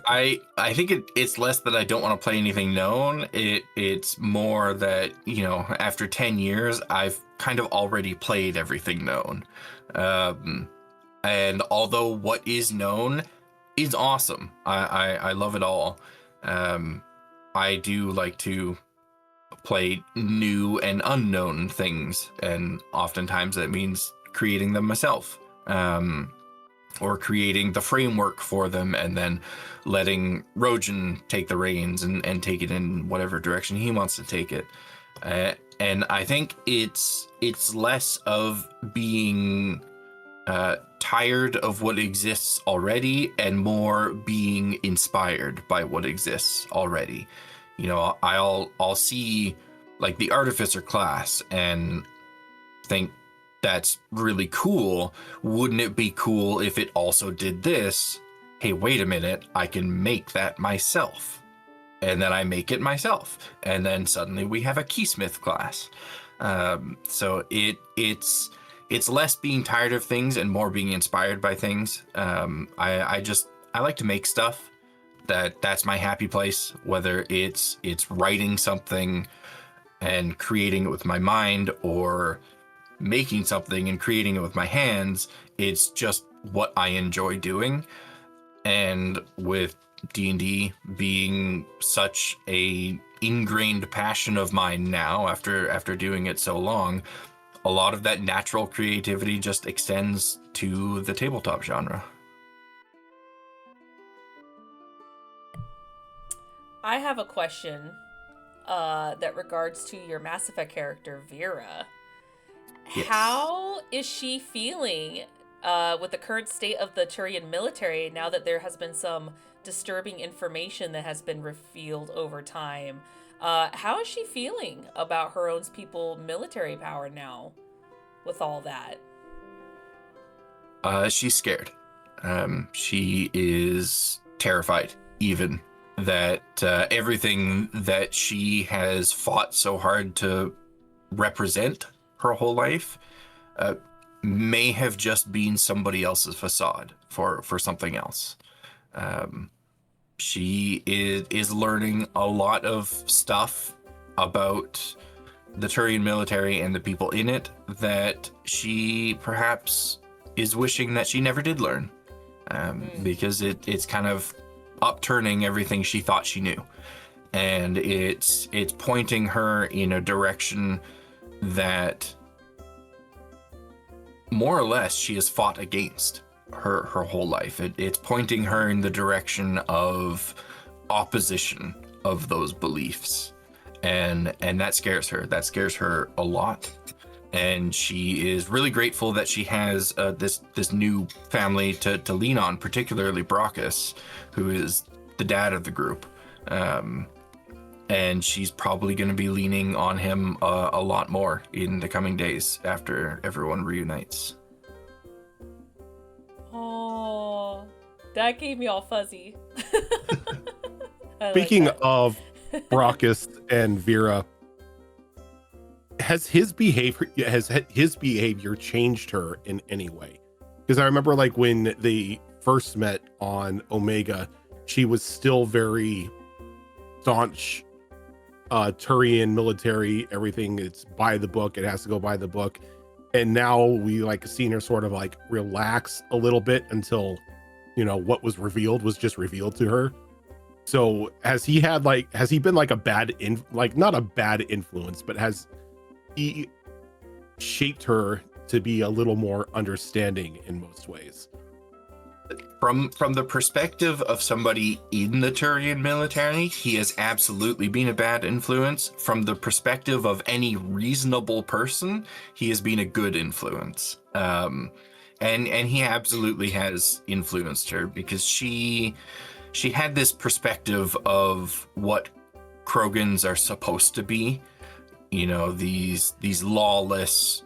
I think it's less that I don't want to play anything known. It's more that, you know, after 10 years, I've kind of already played everything known. And although what is known is awesome, I love it all. I do like to play new and unknown things, and oftentimes that means creating them myself. Or creating the framework for them and then letting Rojan take the reins and take it in whatever direction he wants to take it. And I think it's less of being tired of what exists already and more being inspired by what exists already. You know, I'll see like the Artificer class and think, that's really cool. Wouldn't it be cool if it also did this? Hey, wait a minute, I can make that myself. And then I make it myself. And then suddenly we have a keysmith class. So it's less being tired of things and more being inspired by things. I like to make stuff. That's my happy place, whether it's writing something and creating it with my mind, or making something and creating it with my hands. It's just what I enjoy doing. And with D&D being such a ingrained passion of mine now, after doing it so long, a lot of that natural creativity just extends to the tabletop genre. I have a question that regards to your Mass Effect character, Vera. Yes. How is she feeling with the current state of the Turian military now that there has been some disturbing information that has been revealed over time? How is she feeling about her own people's military power now with all that? She's scared. She is terrified, even that everything that she has fought so hard to represent her whole life may have just been somebody else's facade for something else. She is learning a lot of stuff about the Turian military and the people in it that she perhaps is wishing that she never did learn, because it's kind of upturning everything she thought she knew, and it's pointing her in a direction that more or less she has fought against her whole life. It's pointing her in the direction of opposition of those beliefs, and that scares her. That scares her a lot, and she is really grateful that she has this new family to lean on, particularly Brockus, who is the dad of the group. And she's probably going to be leaning on him a lot more in the coming days after everyone reunites. Oh, That gave me all fuzzy. I like Speaking that. of Brockus and Vera, has his behavior changed her in any way? Because I remember like when they first met on Omega, she was still very staunch, Turian military, everything, it's by the book, it has to go by the book. And now we like seen her sort of like relax a little bit until, you know, what was revealed was just revealed to her. So has he been like not a bad influence, but has he shaped her to be a little more understanding in most ways? From the perspective of somebody in the Turian military, he has absolutely been a bad influence. From the perspective of any reasonable person, he has been a good influence. And he absolutely has influenced her, because she had this perspective of what Krogans are supposed to be. You know, these lawless,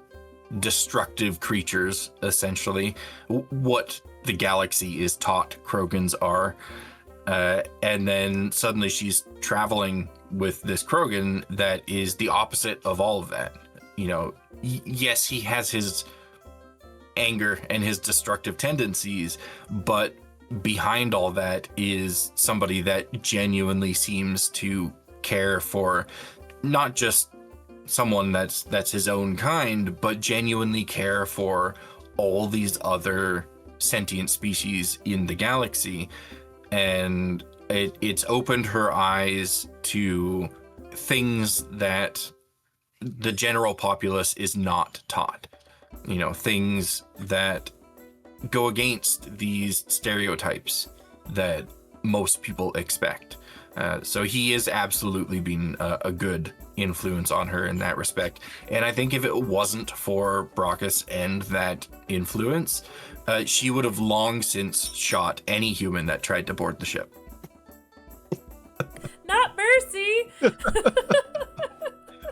destructive creatures, essentially. What the galaxy is taught Krogans are. And then suddenly she's traveling with this Krogan that is the opposite of all of that. You know, yes, he has his anger and his destructive tendencies, but behind all that is somebody that genuinely seems to care for not just someone that's his own kind, but genuinely care for all these other sentient species in the galaxy. And it's opened her eyes to things that the general populace is not taught. You know, things that go against these stereotypes that most people expect. So he has absolutely been a good influence on her in that respect. And I think if it wasn't for Brockus and that influence, she would have long since shot any human that tried to board the ship. Not Mercy.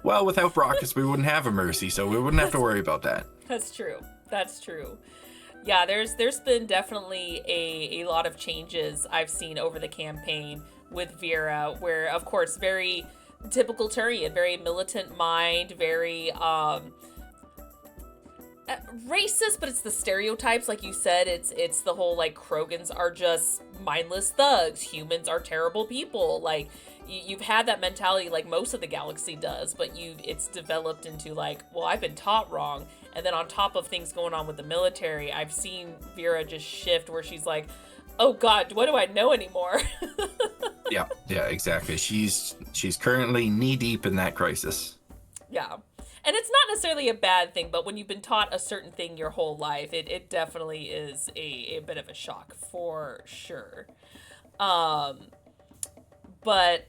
Well, without Brockus, we wouldn't have a Mercy, so we wouldn't have to worry about that. That's true. That's true. Yeah, there's been definitely a lot of changes I've seen over the campaign with Vera, where of course very typical Turian, very militant mind, very racist, but it's the stereotypes, like you said. It's the whole like Krogans are just mindless thugs, humans are terrible people. Like you've had that mentality, like most of the galaxy does, but it's developed into like, well, I've been taught wrong. And then on top of things going on with the military, I've seen Vera just shift where she's like, oh God, what do I know anymore? Yeah, exactly. She's currently knee deep in that crisis. Yeah. And it's not necessarily a bad thing, but when you've been taught a certain thing your whole life, it definitely is a bit of a shock for sure. But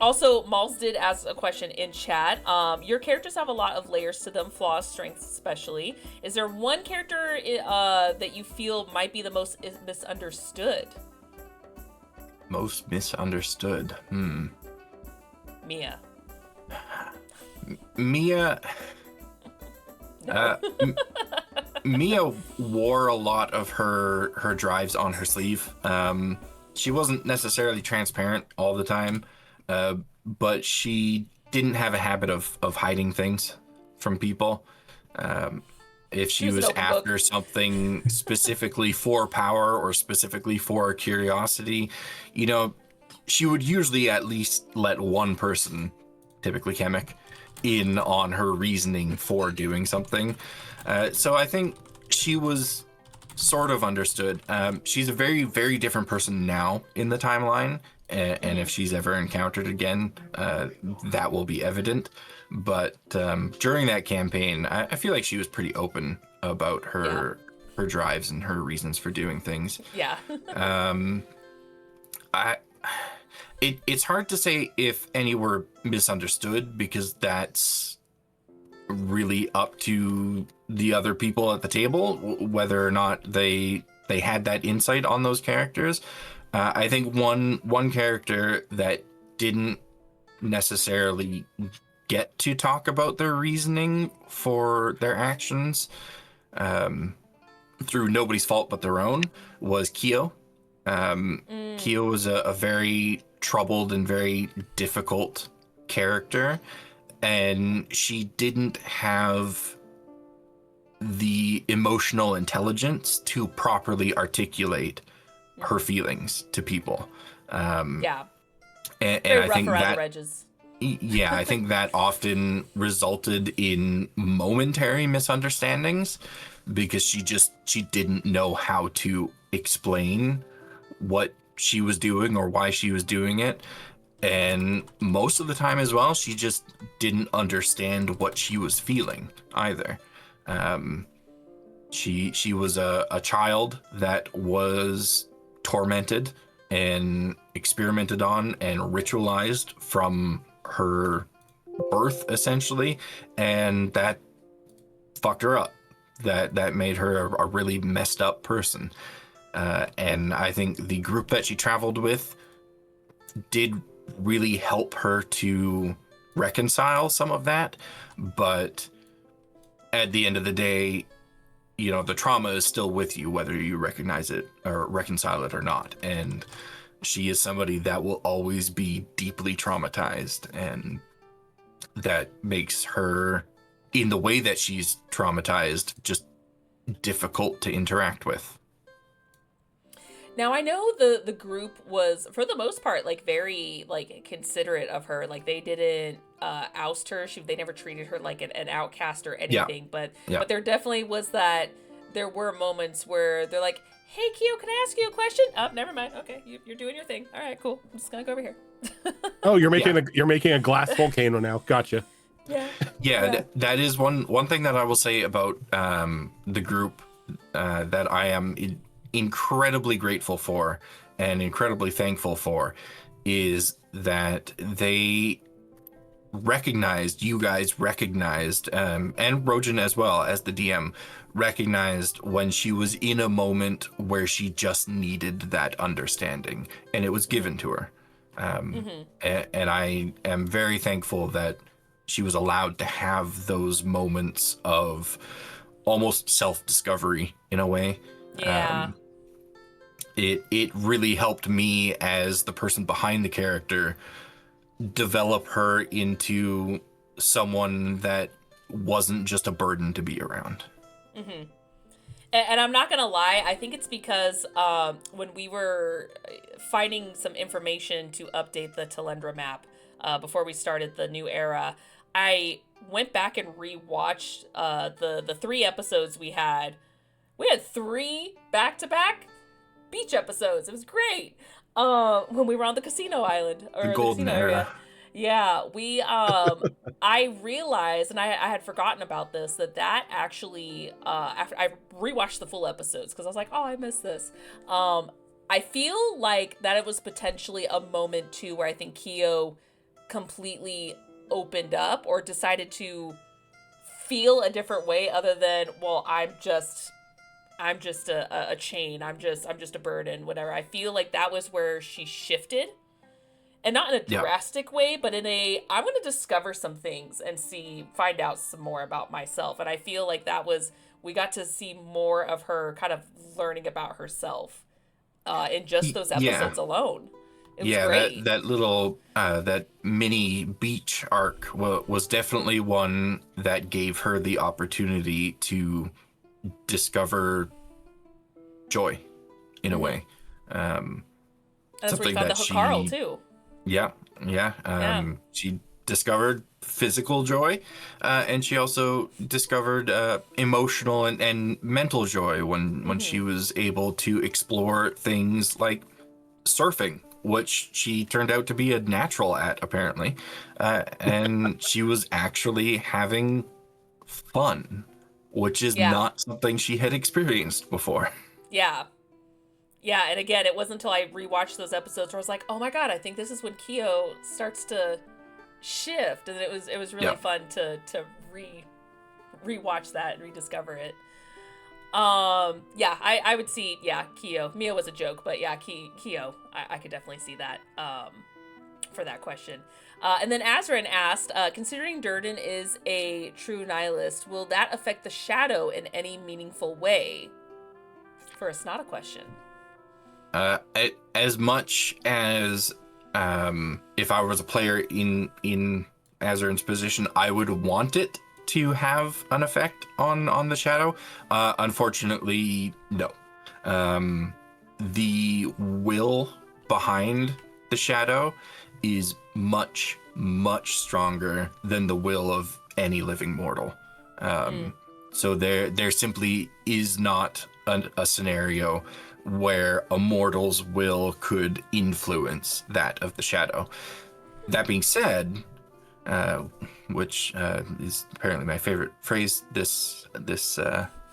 also, Malls did ask a question in chat. Your characters have a lot of layers to them, flaws, strengths especially. Is there one character that you feel might be the most misunderstood? Most misunderstood? Mia. Mia... No. Mia wore a lot of her drives on her sleeve. She wasn't necessarily transparent all the time, but she didn't have a habit of hiding things from people. If she was after something specifically for power or specifically for curiosity, you know, she would usually at least let one person, typically Chemic, in on her reasoning for doing something. So I think she was sort of understood. She's a very, very different person now in the timeline, and if she's ever encountered again, that will be evident. But during that campaign, I feel like she was pretty open about her drives and her reasons for doing things. Yeah. It's hard to say if any were misunderstood, because that's really up to the other people at the table, whether or not they had that insight on those characters. I think one character that didn't necessarily get to talk about their reasoning for their actions through nobody's fault but their own, was Kyo. Kyo was a very troubled and very difficult character, and she didn't have the emotional intelligence to properly articulate her feelings to people. Yeah. And Very I rough think around that, the edges. yeah, I think that often resulted in momentary misunderstandings because she didn't know how to explain what she was doing or why she was doing it. And most of the time as well, she just didn't understand what she was feeling either. She was a child that was tormented and experimented on and ritualized from her birth, essentially, and that fucked her up. That made her a really messed up person. And I think the group that she traveled with did really help her to reconcile some of that. But at the end of the day, the trauma is still with you, whether you recognize it or reconcile it or not. And she is somebody that will always be deeply traumatized. And that makes her, in the way that she's traumatized, just difficult to interact with. Now I know the group was for the most part like very like considerate of her. Like they didn't oust her. They never treated her like an outcast or anything. Yeah. But there definitely was that. There were moments where they're like, "Hey, Kyo, can I ask you a question?" Oh, never mind. Okay, you're doing your thing. All right, cool. I'm just gonna go over here. Oh, you're making a glass volcano now. Gotcha. Yeah. That is one thing that I will say about the group that I am incredibly grateful for and incredibly thankful for is that you guys recognized, and Rojan as well as the DM recognized when she was in a moment where she just needed that understanding, and it was given to her. And I am very thankful that she was allowed to have those moments of almost self-discovery in a way. Yeah. It really helped me as the person behind the character develop her into someone that wasn't just a burden to be around. Mm-hmm. And I'm not gonna lie, I think it's because when we were finding some information to update the Talendra map before we started the new era, I went back and rewatched the 3 episodes we had. We had 3 back-to-back beach episodes. It was great. When we were on the casino island or The the golden casino era. area. Yeah, we I realized, and I had forgotten about this, that actually after I rewatched the full episodes because I was like, oh, I missed this. I feel like that it was potentially a moment too where I think Kyo completely opened up or decided to feel a different way other than, well, I'm just a chain. I'm just a burden, whatever. I feel like that was where she shifted. And not in a drastic way, but in a, I'm going to discover some things and find out some more about myself. And I feel like we got to see more of her kind of learning about herself in just those episodes alone. It was great. that little, that mini beach arc was definitely one that gave her the opportunity to discover joy in a way. That's where you found the Hikaru too. Yeah. She discovered physical joy, and she also discovered emotional and mental joy when she was able to explore things like surfing, which she turned out to be a natural at, apparently. And she was actually having fun, which is not something she had experienced before. Yeah. Yeah, and again, it wasn't until I rewatched those episodes where I was like, "Oh my god, I think this is when Kyo starts to shift," and it was really fun to rewatch that and rediscover it. I would see Kyo. Mia was a joke, but Kyo, I could definitely see that for that question. And then Azrin asked, considering Durden is a true nihilist, will that affect the shadow in any meaningful way? for a Sonata question. As much as if I was a player in Azern's position, I would want it to have an effect on the shadow. Unfortunately, no. The will behind the shadow is much, much stronger than the will of any living mortal. So there simply is not a scenario where a mortal's will could influence that of the shadow. That being said, which is apparently my favorite phrase this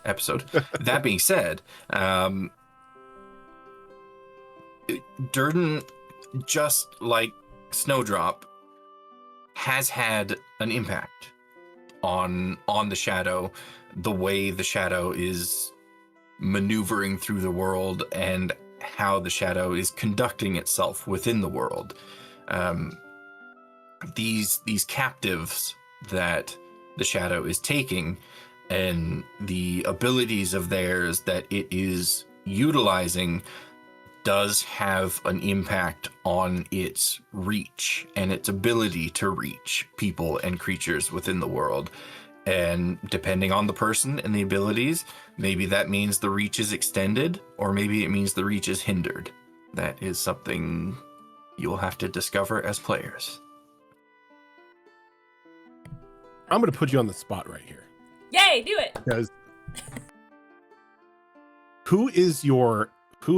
episode. That being said, Durden, just like Snowdrop, has had an impact on the shadow, the way the shadow is maneuvering through the world and how the shadow is conducting itself within the world. These captives that the shadow is taking and the abilities of theirs that it is utilizing does have an impact on its reach and its ability to reach people and creatures within the world. And depending on the person and the abilities, maybe that means the reach is extended, or maybe it means the reach is hindered. That is something you'll have to discover as players. I'm going to put you on the spot right here. Yay, do it! Because who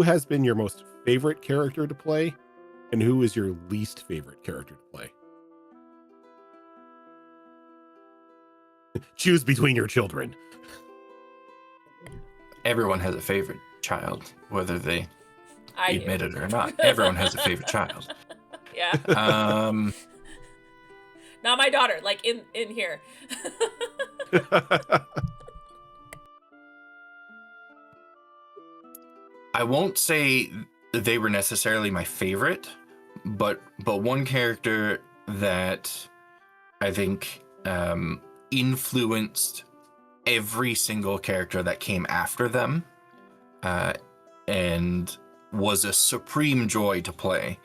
has been your most favorite character to play, and who is your least favorite character to play? Choose between your children. Everyone has a favorite child, whether they I admit do. it or not. Everyone has a favorite child. Yeah. Not my daughter, like in here. I won't say they were necessarily my favorite, but one character that I think influenced every single character that came after them, and was a supreme joy to play,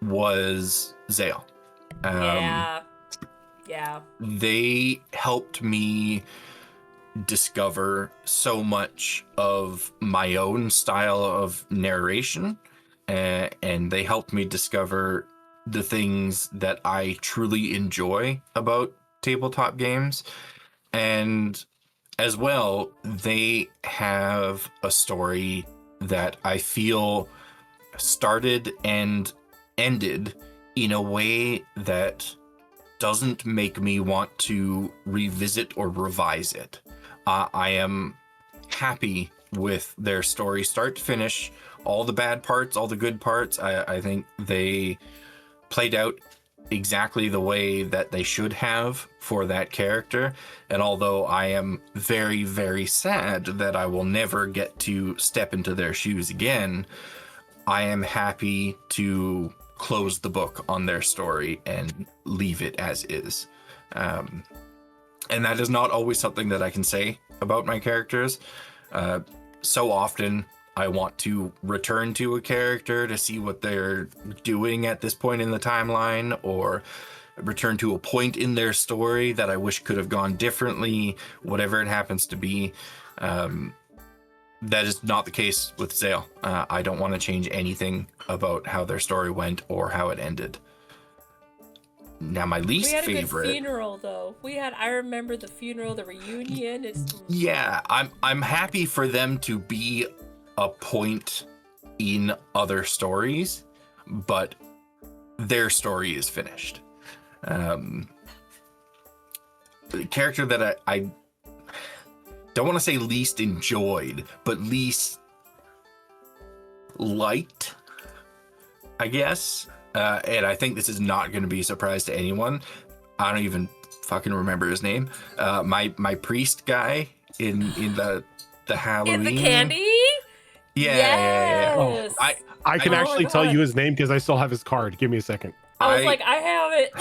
was Zale. Yeah. They helped me discover so much of my own style of narration, and they helped me discover the things that I truly enjoy about tabletop games. And as well, they have a story that I feel started and ended in a way that doesn't make me want to revisit or revise it. I am happy with their story, start to finish. All the bad parts, all the good parts, I think they played out exactly the way that they should have for that character. And although I am very, very sad that I will never get to step into their shoes again, I am happy to close the book on their story and leave it as is. And that is not always something that I can say about my characters. So often I want to return to a character to see what they're doing at this point in the timeline, or return to a point in their story that I wish could have gone differently, whatever it happens to be. That is not the case with Zale. I don't want to change anything about how their story went or how it ended. Now, my least favorite. We had a good funeral, though. I remember the funeral, the reunion. Yeah, I'm happy for them to be a point in other stories, but their story is finished. The character that I don't want to say least enjoyed, but least liked, I guess. And I think this is not going to be a surprise to anyone. I don't even fucking remember his name. My priest guy in the Halloween. In the candy? Yeah. Yes. Oh, I can actually tell you his name because I still have his card. Give me a second. I was like, I have it.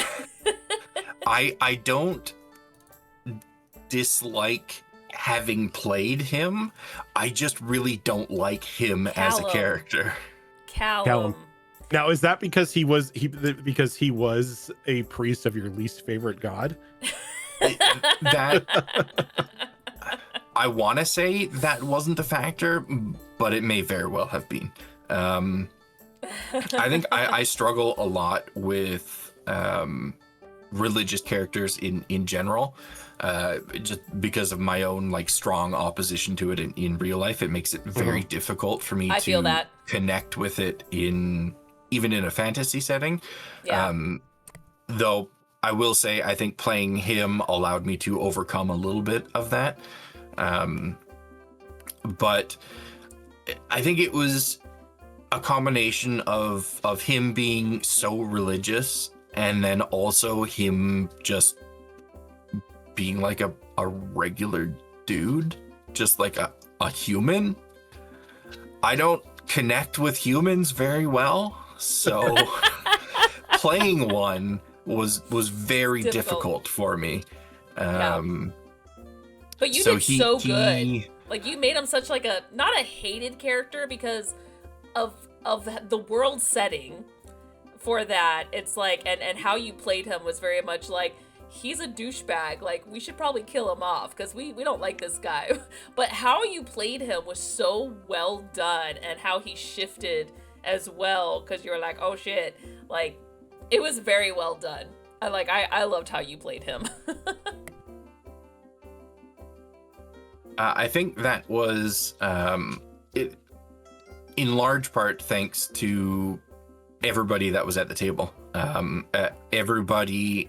I don't dislike having played him, I just really don't like him as a Callum. character. Callum. Now, is that because he was a priest of your least favorite god? That I want to say that wasn't a factor, but it may very well have been. I think I struggle a lot with religious characters in general, just because of my own like strong opposition to it in real life. It makes it very difficult for me feel to that. connect with it even in a fantasy setting. Yeah. Though I will say I think playing him allowed me to overcome a little bit of that. But I think it was a combination of him being so religious, and then also him just being like a regular dude, just like a human. I don't connect with humans very well, so playing one was very difficult for me. Yeah. But you did so good. Like, you made him such like a, not a hated character because of the world setting for that. It's like, and how you played him was very much like, he's a douchebag. Like, we should probably kill him off because we don't like this guy. But how you played him was so well done, and how he shifted as well, because you're like, oh shit. Like, it was very well done. I loved how you played him. I think that was it, in large part thanks to everybody that was at the table. Everybody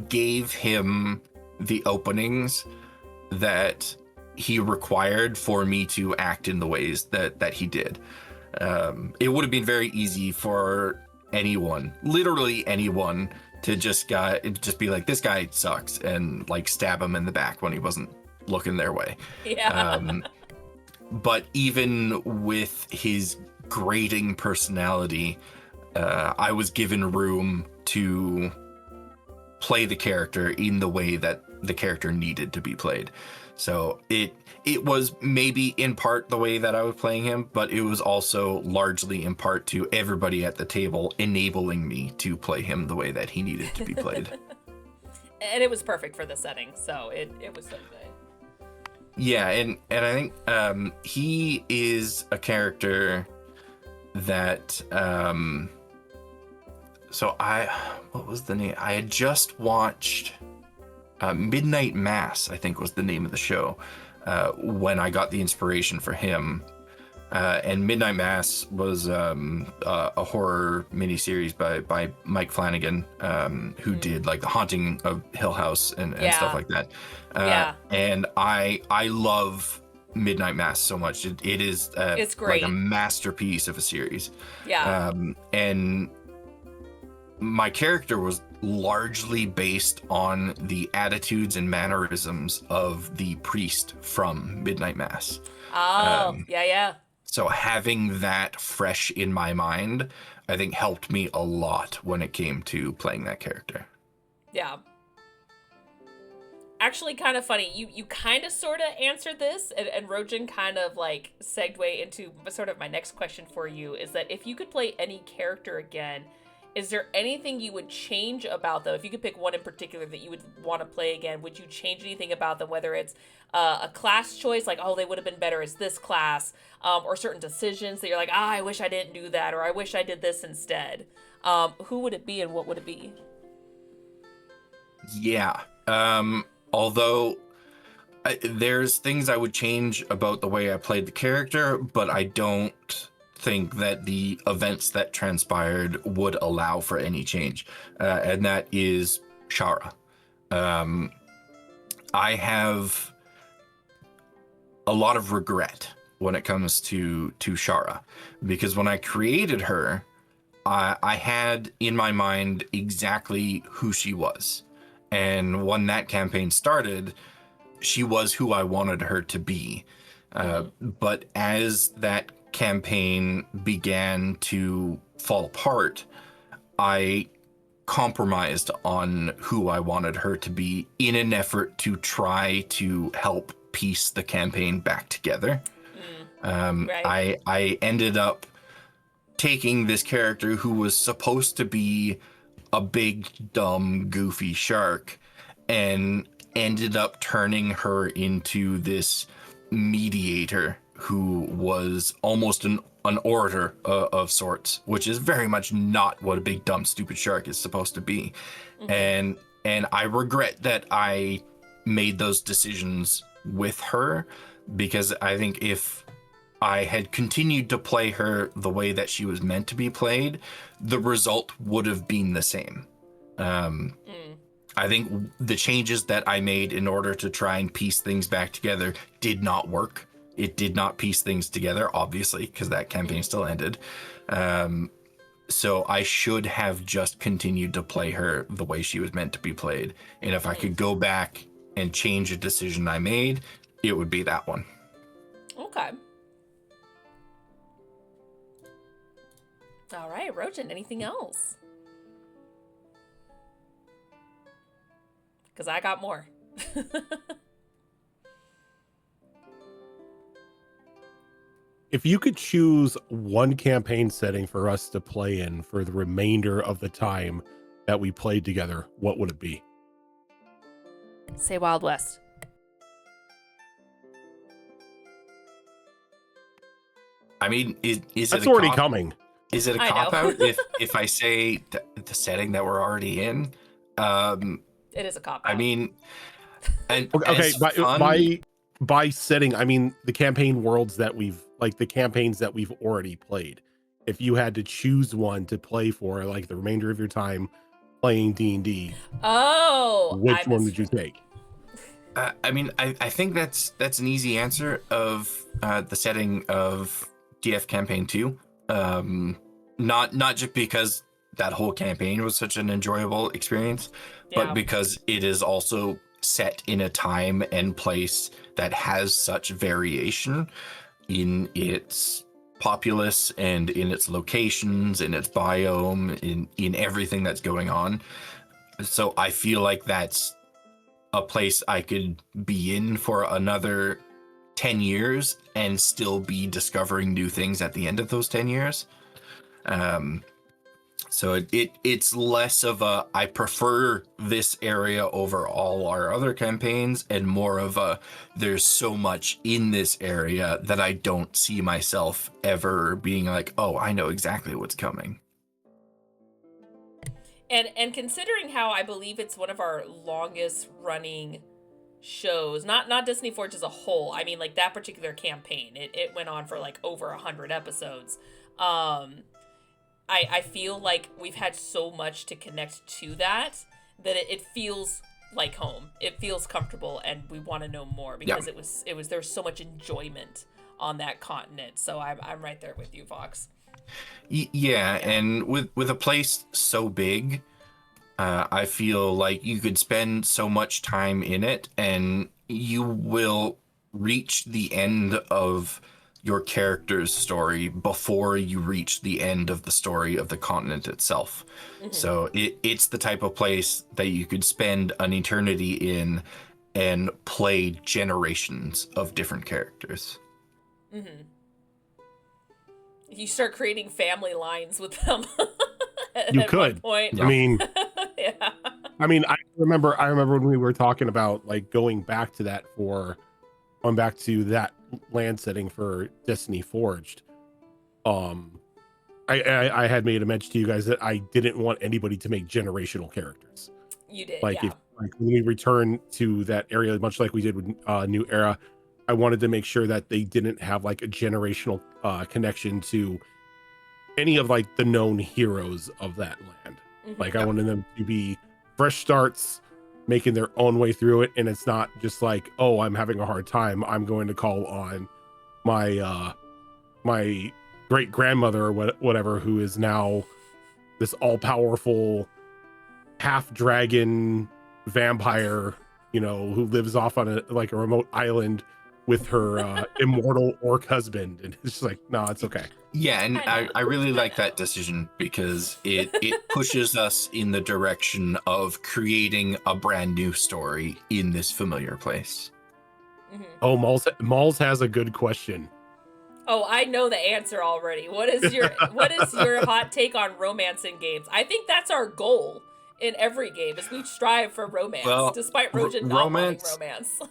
gave him the openings that he required for me to act in the ways that he did. It would have been very easy for anyone, literally anyone, to just be like, this guy sucks, and like stab him in the back when he wasn't looking their way. Yeah. But even with his grating personality, I was given room to play the character in the way that the character needed to be played. So it was maybe in part the way that I was playing him, but it was also largely in part to everybody at the table enabling me to play him the way that he needed to be played. And it was perfect for the setting, so it was so good. Yeah, and I think he is a character that what was the name? I had just watched Midnight Mass, I think was the name of the show, when I got the inspiration for him. And Midnight Mass was a horror miniseries by Mike Flanagan, who did like The Haunting of Hill House and stuff like that. And I love Midnight Mass so much. It is it's great. Like a masterpiece of a series. Yeah. And my character was largely based on the attitudes and mannerisms of the priest from Midnight Mass. Oh, yeah. So having that fresh in my mind, I think helped me a lot when it came to playing that character. Yeah. Actually, kind of funny. You kind of sort of answered this, and Rojan kind of like segued into sort of my next question for you, is that if you could play any character again, is there anything you would change about them? If you could pick one in particular that you would want to play again, would you change anything about them? Whether it's a class choice, like, oh, they would have been better as this class, or certain decisions that you're like, I wish I didn't do that, or I wish I did this instead. Who would it be, and what would it be? Yeah. Although there's things I would change about the way I played the character, but I don't think that the events that transpired would allow for any change. And that is Shara. I have a lot of regret when it comes to Shara, because when I created her, I had in my mind exactly who she was. And when that campaign started, she was who I wanted her to be. But as that campaign began to fall apart, I compromised on who I wanted her to be in an effort to try to help piece the campaign back together. Right. I ended up taking this character who was supposed to be a big, dumb, goofy shark and ended up turning her into this mediator who was almost an orator of sorts, which is very much not what a big, dumb, stupid shark is supposed to be. And I regret that I made those decisions with her, because I think if I had continued to play her the way that she was meant to be played, the result would have been the same. I think the changes that I made in order to try and piece things back together did not work. It did not piece things together, obviously, because that campaign still ended. So I should have just continued to play her the way she was meant to be played. And if I could go back and change a decision I made, it would be that one. Okay. All right, Rojan, anything else? Because I got more. If you could choose one campaign setting for us to play in for the remainder of the time that we played together, what would it be? Say Wild West. I mean, is That's it a already cop? coming. Is it a I cop know. out if I say the setting that we're already in? It is a cop out. I mean, and Okay, as fun, by setting, I mean the campaign worlds that the campaigns that we've already played. If you had to choose one to play for like the remainder of your time playing D&D, which one would you take? I mean, I think that's an easy answer of the setting of DF Campaign 2. Not just because that whole campaign was such an enjoyable experience, but because it is also set in a time and place that has such variation in its populace and in its locations, in its biome, in everything that's going on. So I feel like that's a place I could be in for another 10 years and still be discovering new things at the end of those 10 years. So it's less of a I prefer this area over all our other campaigns, and more of a there's so much in this area that I don't see myself ever being like, oh, I know exactly what's coming. And considering how I believe it's one of our longest running shows, not Destiny Forge as a whole. I mean, like that particular campaign, it went on for like over 100 episodes. I feel like we've had so much to connect to that it feels like home. It feels comfortable, and we want to know more because it was there's so much enjoyment on that continent. So I'm right there with you, Fox. Yeah, and with a place so big, I feel like you could spend so much time in it, and you will reach the end of your character's story before you reach the end of the story of the continent itself. So it's the type of place that you could spend an eternity in and play generations of different characters. You start creating family lines with them. You at could. One point. I mean, Yeah. I mean, I remember when we were talking about like going back to that land setting for Destiny Forged. I had made a mention to you guys that I didn't want anybody to make generational characters. You did, Like yeah. if like when we return to that area, much like we did with New Era, I wanted to make sure that they didn't have like a generational connection to any of like the known heroes of that land. Like I wanted them to be fresh starts, making their own way through it, and it's not just like, oh, I'm having a hard time, I'm going to call on my my great grandmother or whatever, who is now this all-powerful half dragon vampire, who lives off on a remote island with her immortal orc husband, and it's just like, no, it's okay. Yeah, and I really like that decision because it pushes us in the direction of creating a brand new story in this familiar place. Mhm. Oh, Malls has a good question. Oh, I know the answer already. What is your hot take on romance in games? I think that's our goal in every game is we strive for romance, Well, despite Rojan not wanting romance, romance.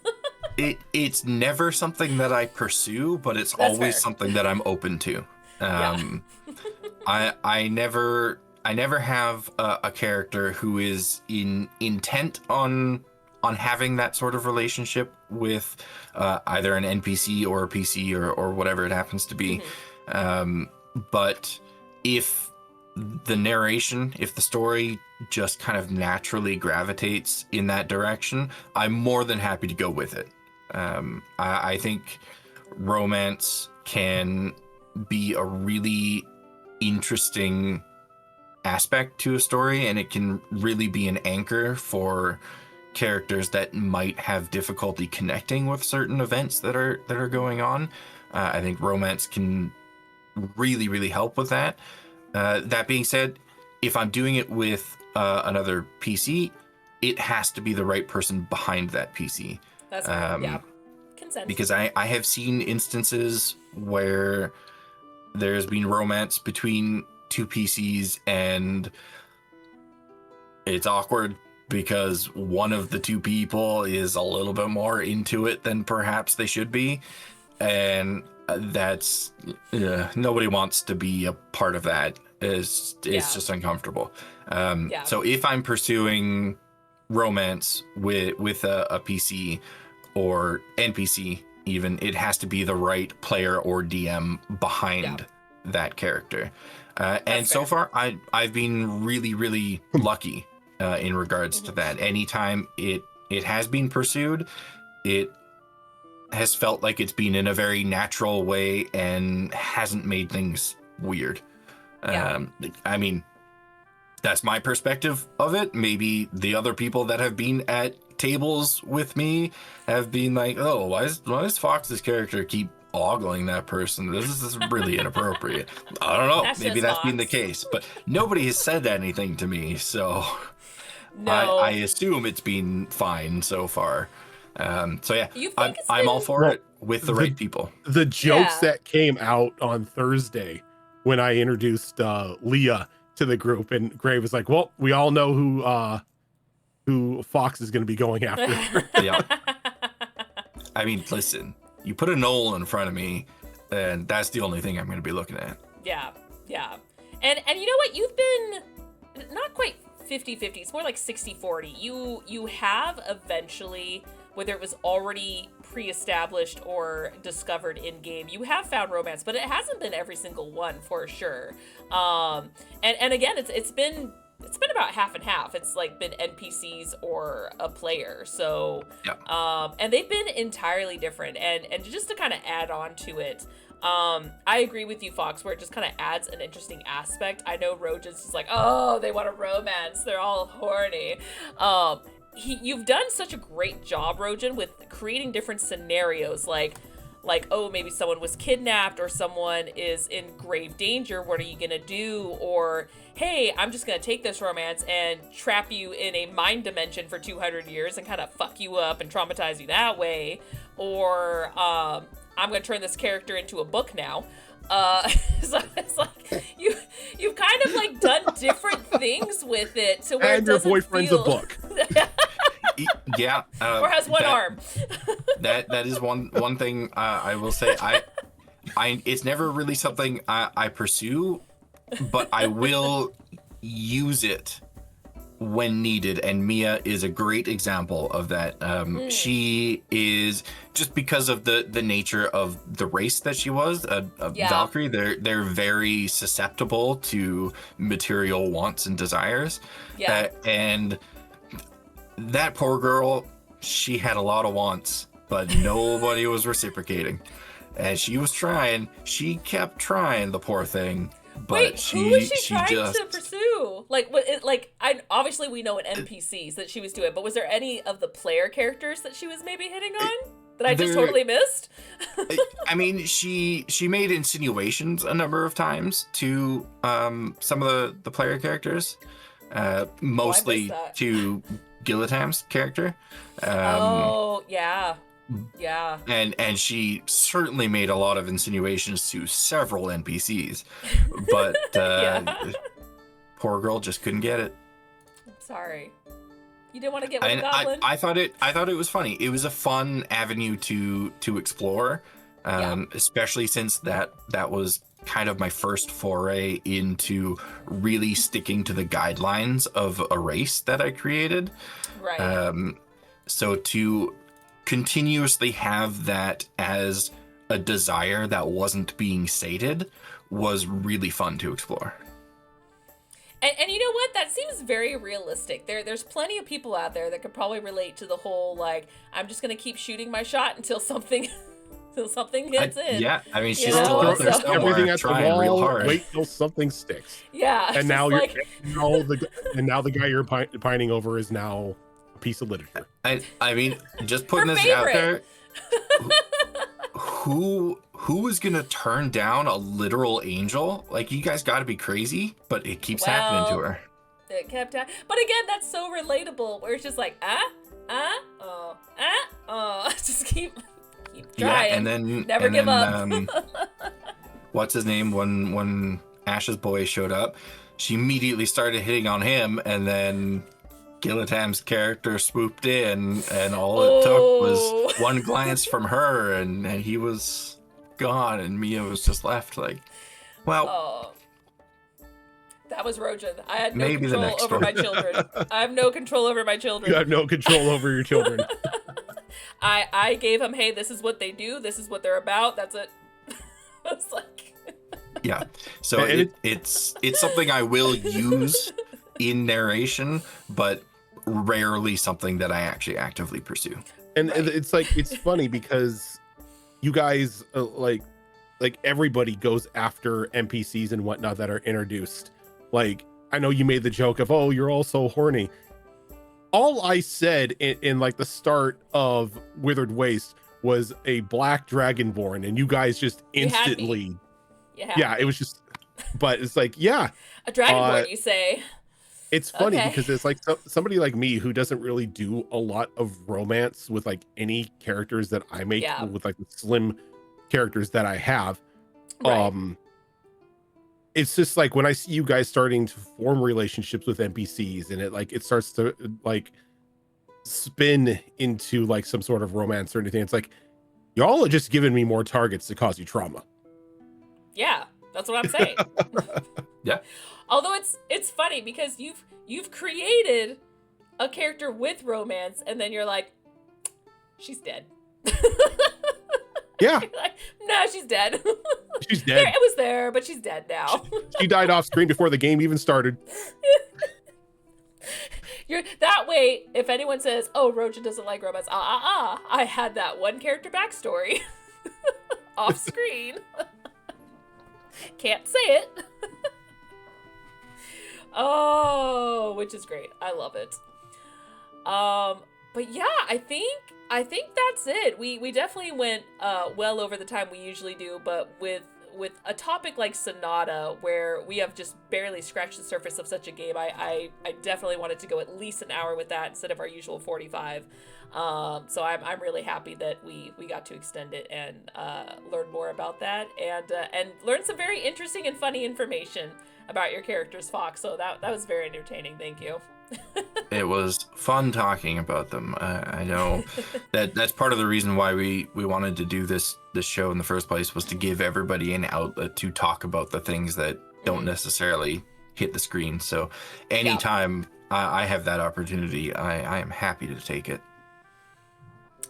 it's never something that I pursue, but it's That's always fair. something that I'm open to. Yeah. I never have a character who is intent on having that sort of relationship with either an NPC or a PC or whatever it happens to be. But if the narration, if the story just kind of naturally gravitates in that direction, I'm more than happy to go with it. I think romance can be a really interesting aspect to a story, and it can really be an anchor for characters that might have difficulty connecting with certain events that are going on. I think romance can really help with that. That being said, if I'm doing it with another PC, it has to be the right person behind that PC. That's fair. Yeah. Consent. Because I have seen instances where there's been romance between two PCs and it's awkward because one of the two people is a little bit more into it than perhaps they should be. And that's nobody wants to be a part of that. It's just uncomfortable. So if I'm pursuing romance with a PC or NPC, even, it has to be the right player or DM behind that character. And so far, I've been really lucky in regards to that. Anytime it has been pursued, it has felt like it's been in a very natural way and hasn't made things weird. I mean, that's my perspective of it. Maybe the other people that have been at tables with me have been like, oh, why does Fox's character keep ogling that person? This is really inappropriate. I don't know. Maybe that's been the case, but nobody has said anything to me, so No. I assume it's been fine so far. So yeah, I'm all for it with the right people. The jokes that came out on Thursday when I introduced Leah to the group, and Gray was like, well, we all know who Fox is going to be going after. Yeah. I mean, listen, you put a Noel in front of me, and that's the only thing I'm going to be looking at. Yeah. And you know what? You've been not quite 50-50. It's more like 60-40. You have eventually, whether it was already pre-established or discovered in game, you have found romance, but it hasn't been every single one for sure. And again, it's been about half and half. It's like been NPCs or a player. So and they've been entirely different. And just to kind of add on to it, I agree with you, Fox, where it just kind of adds an interesting aspect. I know Rojan's just like, oh, they want a romance. They're all horny. You've done such a great job, Rojan, with creating different scenarios, like, oh, maybe someone was kidnapped or someone is in grave danger. What are you gonna do? Or, hey, I'm just gonna take this romance and trap you in a mind dimension for 200 years and kind of fuck you up and traumatize you that way. Or, I'm gonna turn this character into a book now. So it's like you've kind of like done different things with it to where and your boyfriend's a book. Yeah, or has one arm. that is one thing I will say. I it's never really something I pursue, but I will use it when needed, and Mia is a great example of that. She is, just because of the nature of the race that she was, Valkyrie, they're very susceptible to material wants and desires. And that poor girl, she had a lot of wants, but nobody was reciprocating. And she was trying. She kept trying, the poor thing. But wait, who was she trying to pursue? Obviously we know what NPCs that she was doing, but was there any of the player characters that she was maybe hitting on that I just totally missed? I mean, she made insinuations a number of times to some of the player characters, mostly to Gillitam's character. Oh, yeah. Yeah. And she certainly made a lot of insinuations to several NPCs, but Yeah. poor girl just couldn't get it. I'm sorry. You didn't want to get with a And goblin? I thought it was funny. It was a fun avenue to explore, Yeah. especially since that was kind of my first foray into really sticking to the guidelines of a race that I created. Right. So to continuously have that as a desire that wasn't being sated was really fun to explore. And you know what? That seems very realistic. There's plenty of people out there that could probably relate to the whole like I'm just gonna keep shooting my shot until something until something hits in. Yeah, I mean, You she's know? still out there So- somewhere everything at the trying real wall. hard. Wait till something sticks. Yeah. And now just you're now the guy you're pining over is now a piece of literature. I mean, just putting Her this out favorite. there, who is gonna turn down a literal angel? Like, you guys got to be crazy, but it keeps happening to her. It kept but again, that's so relatable. Where it's just like just keep trying. Yeah, and then never give up. What's his name? When Ash's boy showed up, she immediately started hitting on him, and then Gillitam's character swooped in, and all it took was one glance from her, and he was gone, and Mia was just left like, well, Oh, that was Rojan. I had no Maybe the control next over one. my children. I have no control over my children. You have no control over your children. I gave him, hey, this is what they do. This is what they're about. That's it. It's like, yeah. So And it's something I will use in narration, but rarely something that I actually actively pursue. And Right. it's like it's funny because you guys like everybody goes after NPCs and whatnot that are introduced. Like, I know you made the joke of, oh, you're all so horny. All I said in like the start of Withered Waste was a black dragonborn, and you guys just You had me. instantly, yeah. it was just. But it's like, yeah, A dragonborn, you say? it's funny Okay. because it's like somebody like me who doesn't really do a lot of romance with like any characters that I make, Yeah. with like the slim characters that I have. Right. It's just like when I see you guys starting to form relationships with NPCs, and it starts to like spin into like some sort of romance or anything. It's like, y'all are just giving me more targets to cause you trauma. Yeah, that's what I'm saying. Yeah. Although it's funny because you've created a character with romance, and then you're like, she's dead. Yeah, You're like, no, she's dead. she's There, dead. it was there, but she's dead now. She died off screen before the game even started. You're that way. If anyone says, "Oh, Rojan doesn't like romance," I had that one character backstory off screen. Can't say it. Oh, which is great. I love it. But yeah, I think that's it. We definitely went well over the time we usually do, but with a topic like Sonata, where we have just barely scratched the surface of such a game, I definitely wanted to go at least an hour with that instead of our usual 45. So I'm really happy that we got to extend it and learn more about that and learn some very interesting and funny information about your characters, Fox. So that was very entertaining. Thank you. It was fun talking about them. I know that's part of the reason why we wanted to do this show in the first place, was to give everybody an outlet to talk about the things that don't necessarily hit the screen. So anytime I have that opportunity, I am happy to take it.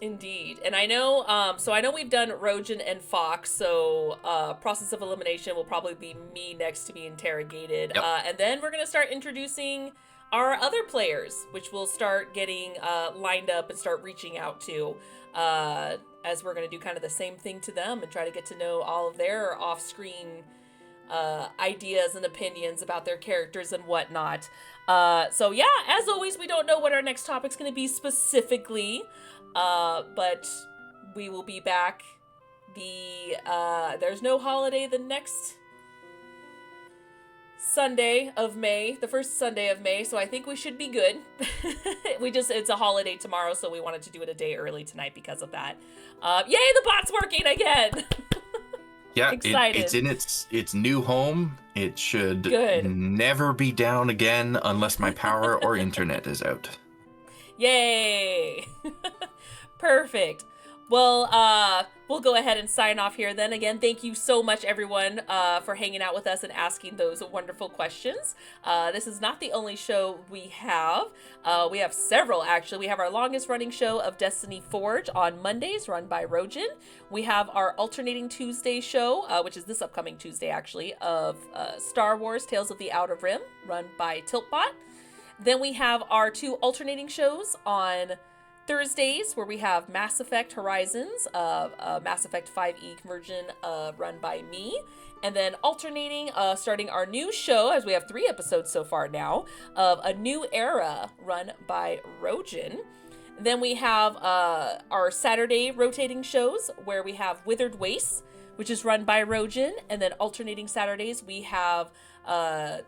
Indeed. And I know, so I know we've done Rojan and Fox, so process of elimination will probably be me next to be interrogated. Yep. And then we're going to start introducing our other players, which we'll start getting lined up and start reaching out to, as we're going to do kind of the same thing to them and try to get to know all of their off-screen ideas and opinions about their characters and whatnot. So yeah, as always, we don't know what our next topic's going to be specifically, but we will be back. There's no holiday the next Sunday of May, the first Sunday of May, so I think we should be good. It's a holiday tomorrow, so we wanted to do it a day early tonight because of that. Yay, the bot's working again! Yeah, Excited. it's in its new home. It should Good. never be down again unless my power or internet is out. Yay! Perfect. Well, we'll go ahead and sign off here then. Again, thank you so much, everyone, for hanging out with us and asking those wonderful questions. This is not the only show we have. We have several, actually. We have our longest running show of Destiny Forge on Mondays, run by Rojan. We have our alternating Tuesday show, which is this upcoming Tuesday, actually, of Star Wars Tales of the Outer Rim, run by Tiltbot. Then we have our 2 alternating shows on Thursdays, where we have Mass Effect Horizons, Mass Effect 5e conversion run by me. And then alternating, starting our new show, as we have 3 episodes so far now, of A New Era run by Rojan. Then we have our Saturday rotating shows, where we have Withered Wastes, which is run by Rojan. And then alternating Saturdays, we have, I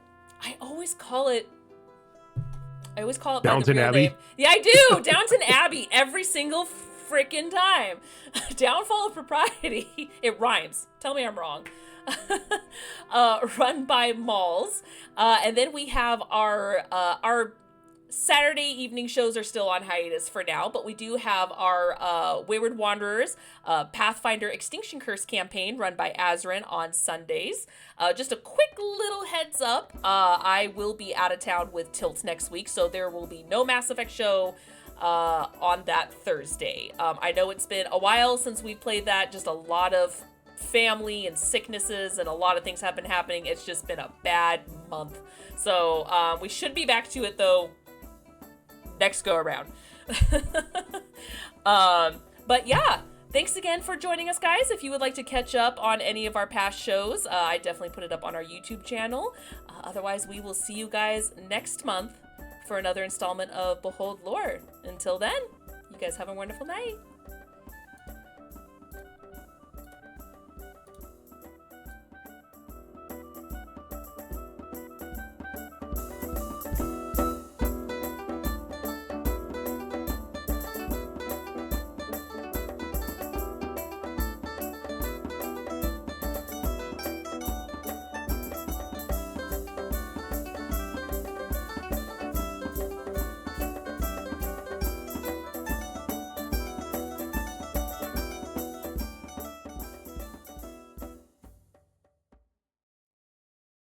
always call it by the Downton real Abbey? name. Yeah, I do. Downton Abbey every single freaking time. Downfall of Propriety. It rhymes. Tell me I'm wrong. Run by Malls. And then we have our Saturday evening shows are still on hiatus for now, but we do have our Wayward Wanderers Pathfinder Extinction Curse campaign run by Azrin on Sundays. Just a quick little heads up, I will be out of town with Tilt next week, so there will be no Mass Effect show on that Thursday. I know it's been a while since we played that, just a lot of family and sicknesses and a lot of things have been happening. It's just been a bad month. So we should be back to it though next go around. But yeah, thanks again for joining us, guys. If you would like to catch up on any of our past shows, I definitely put it up on our YouTube channel. Otherwise, we will see you guys next month for another installment of Behold Lore. Until then, you guys have a wonderful night.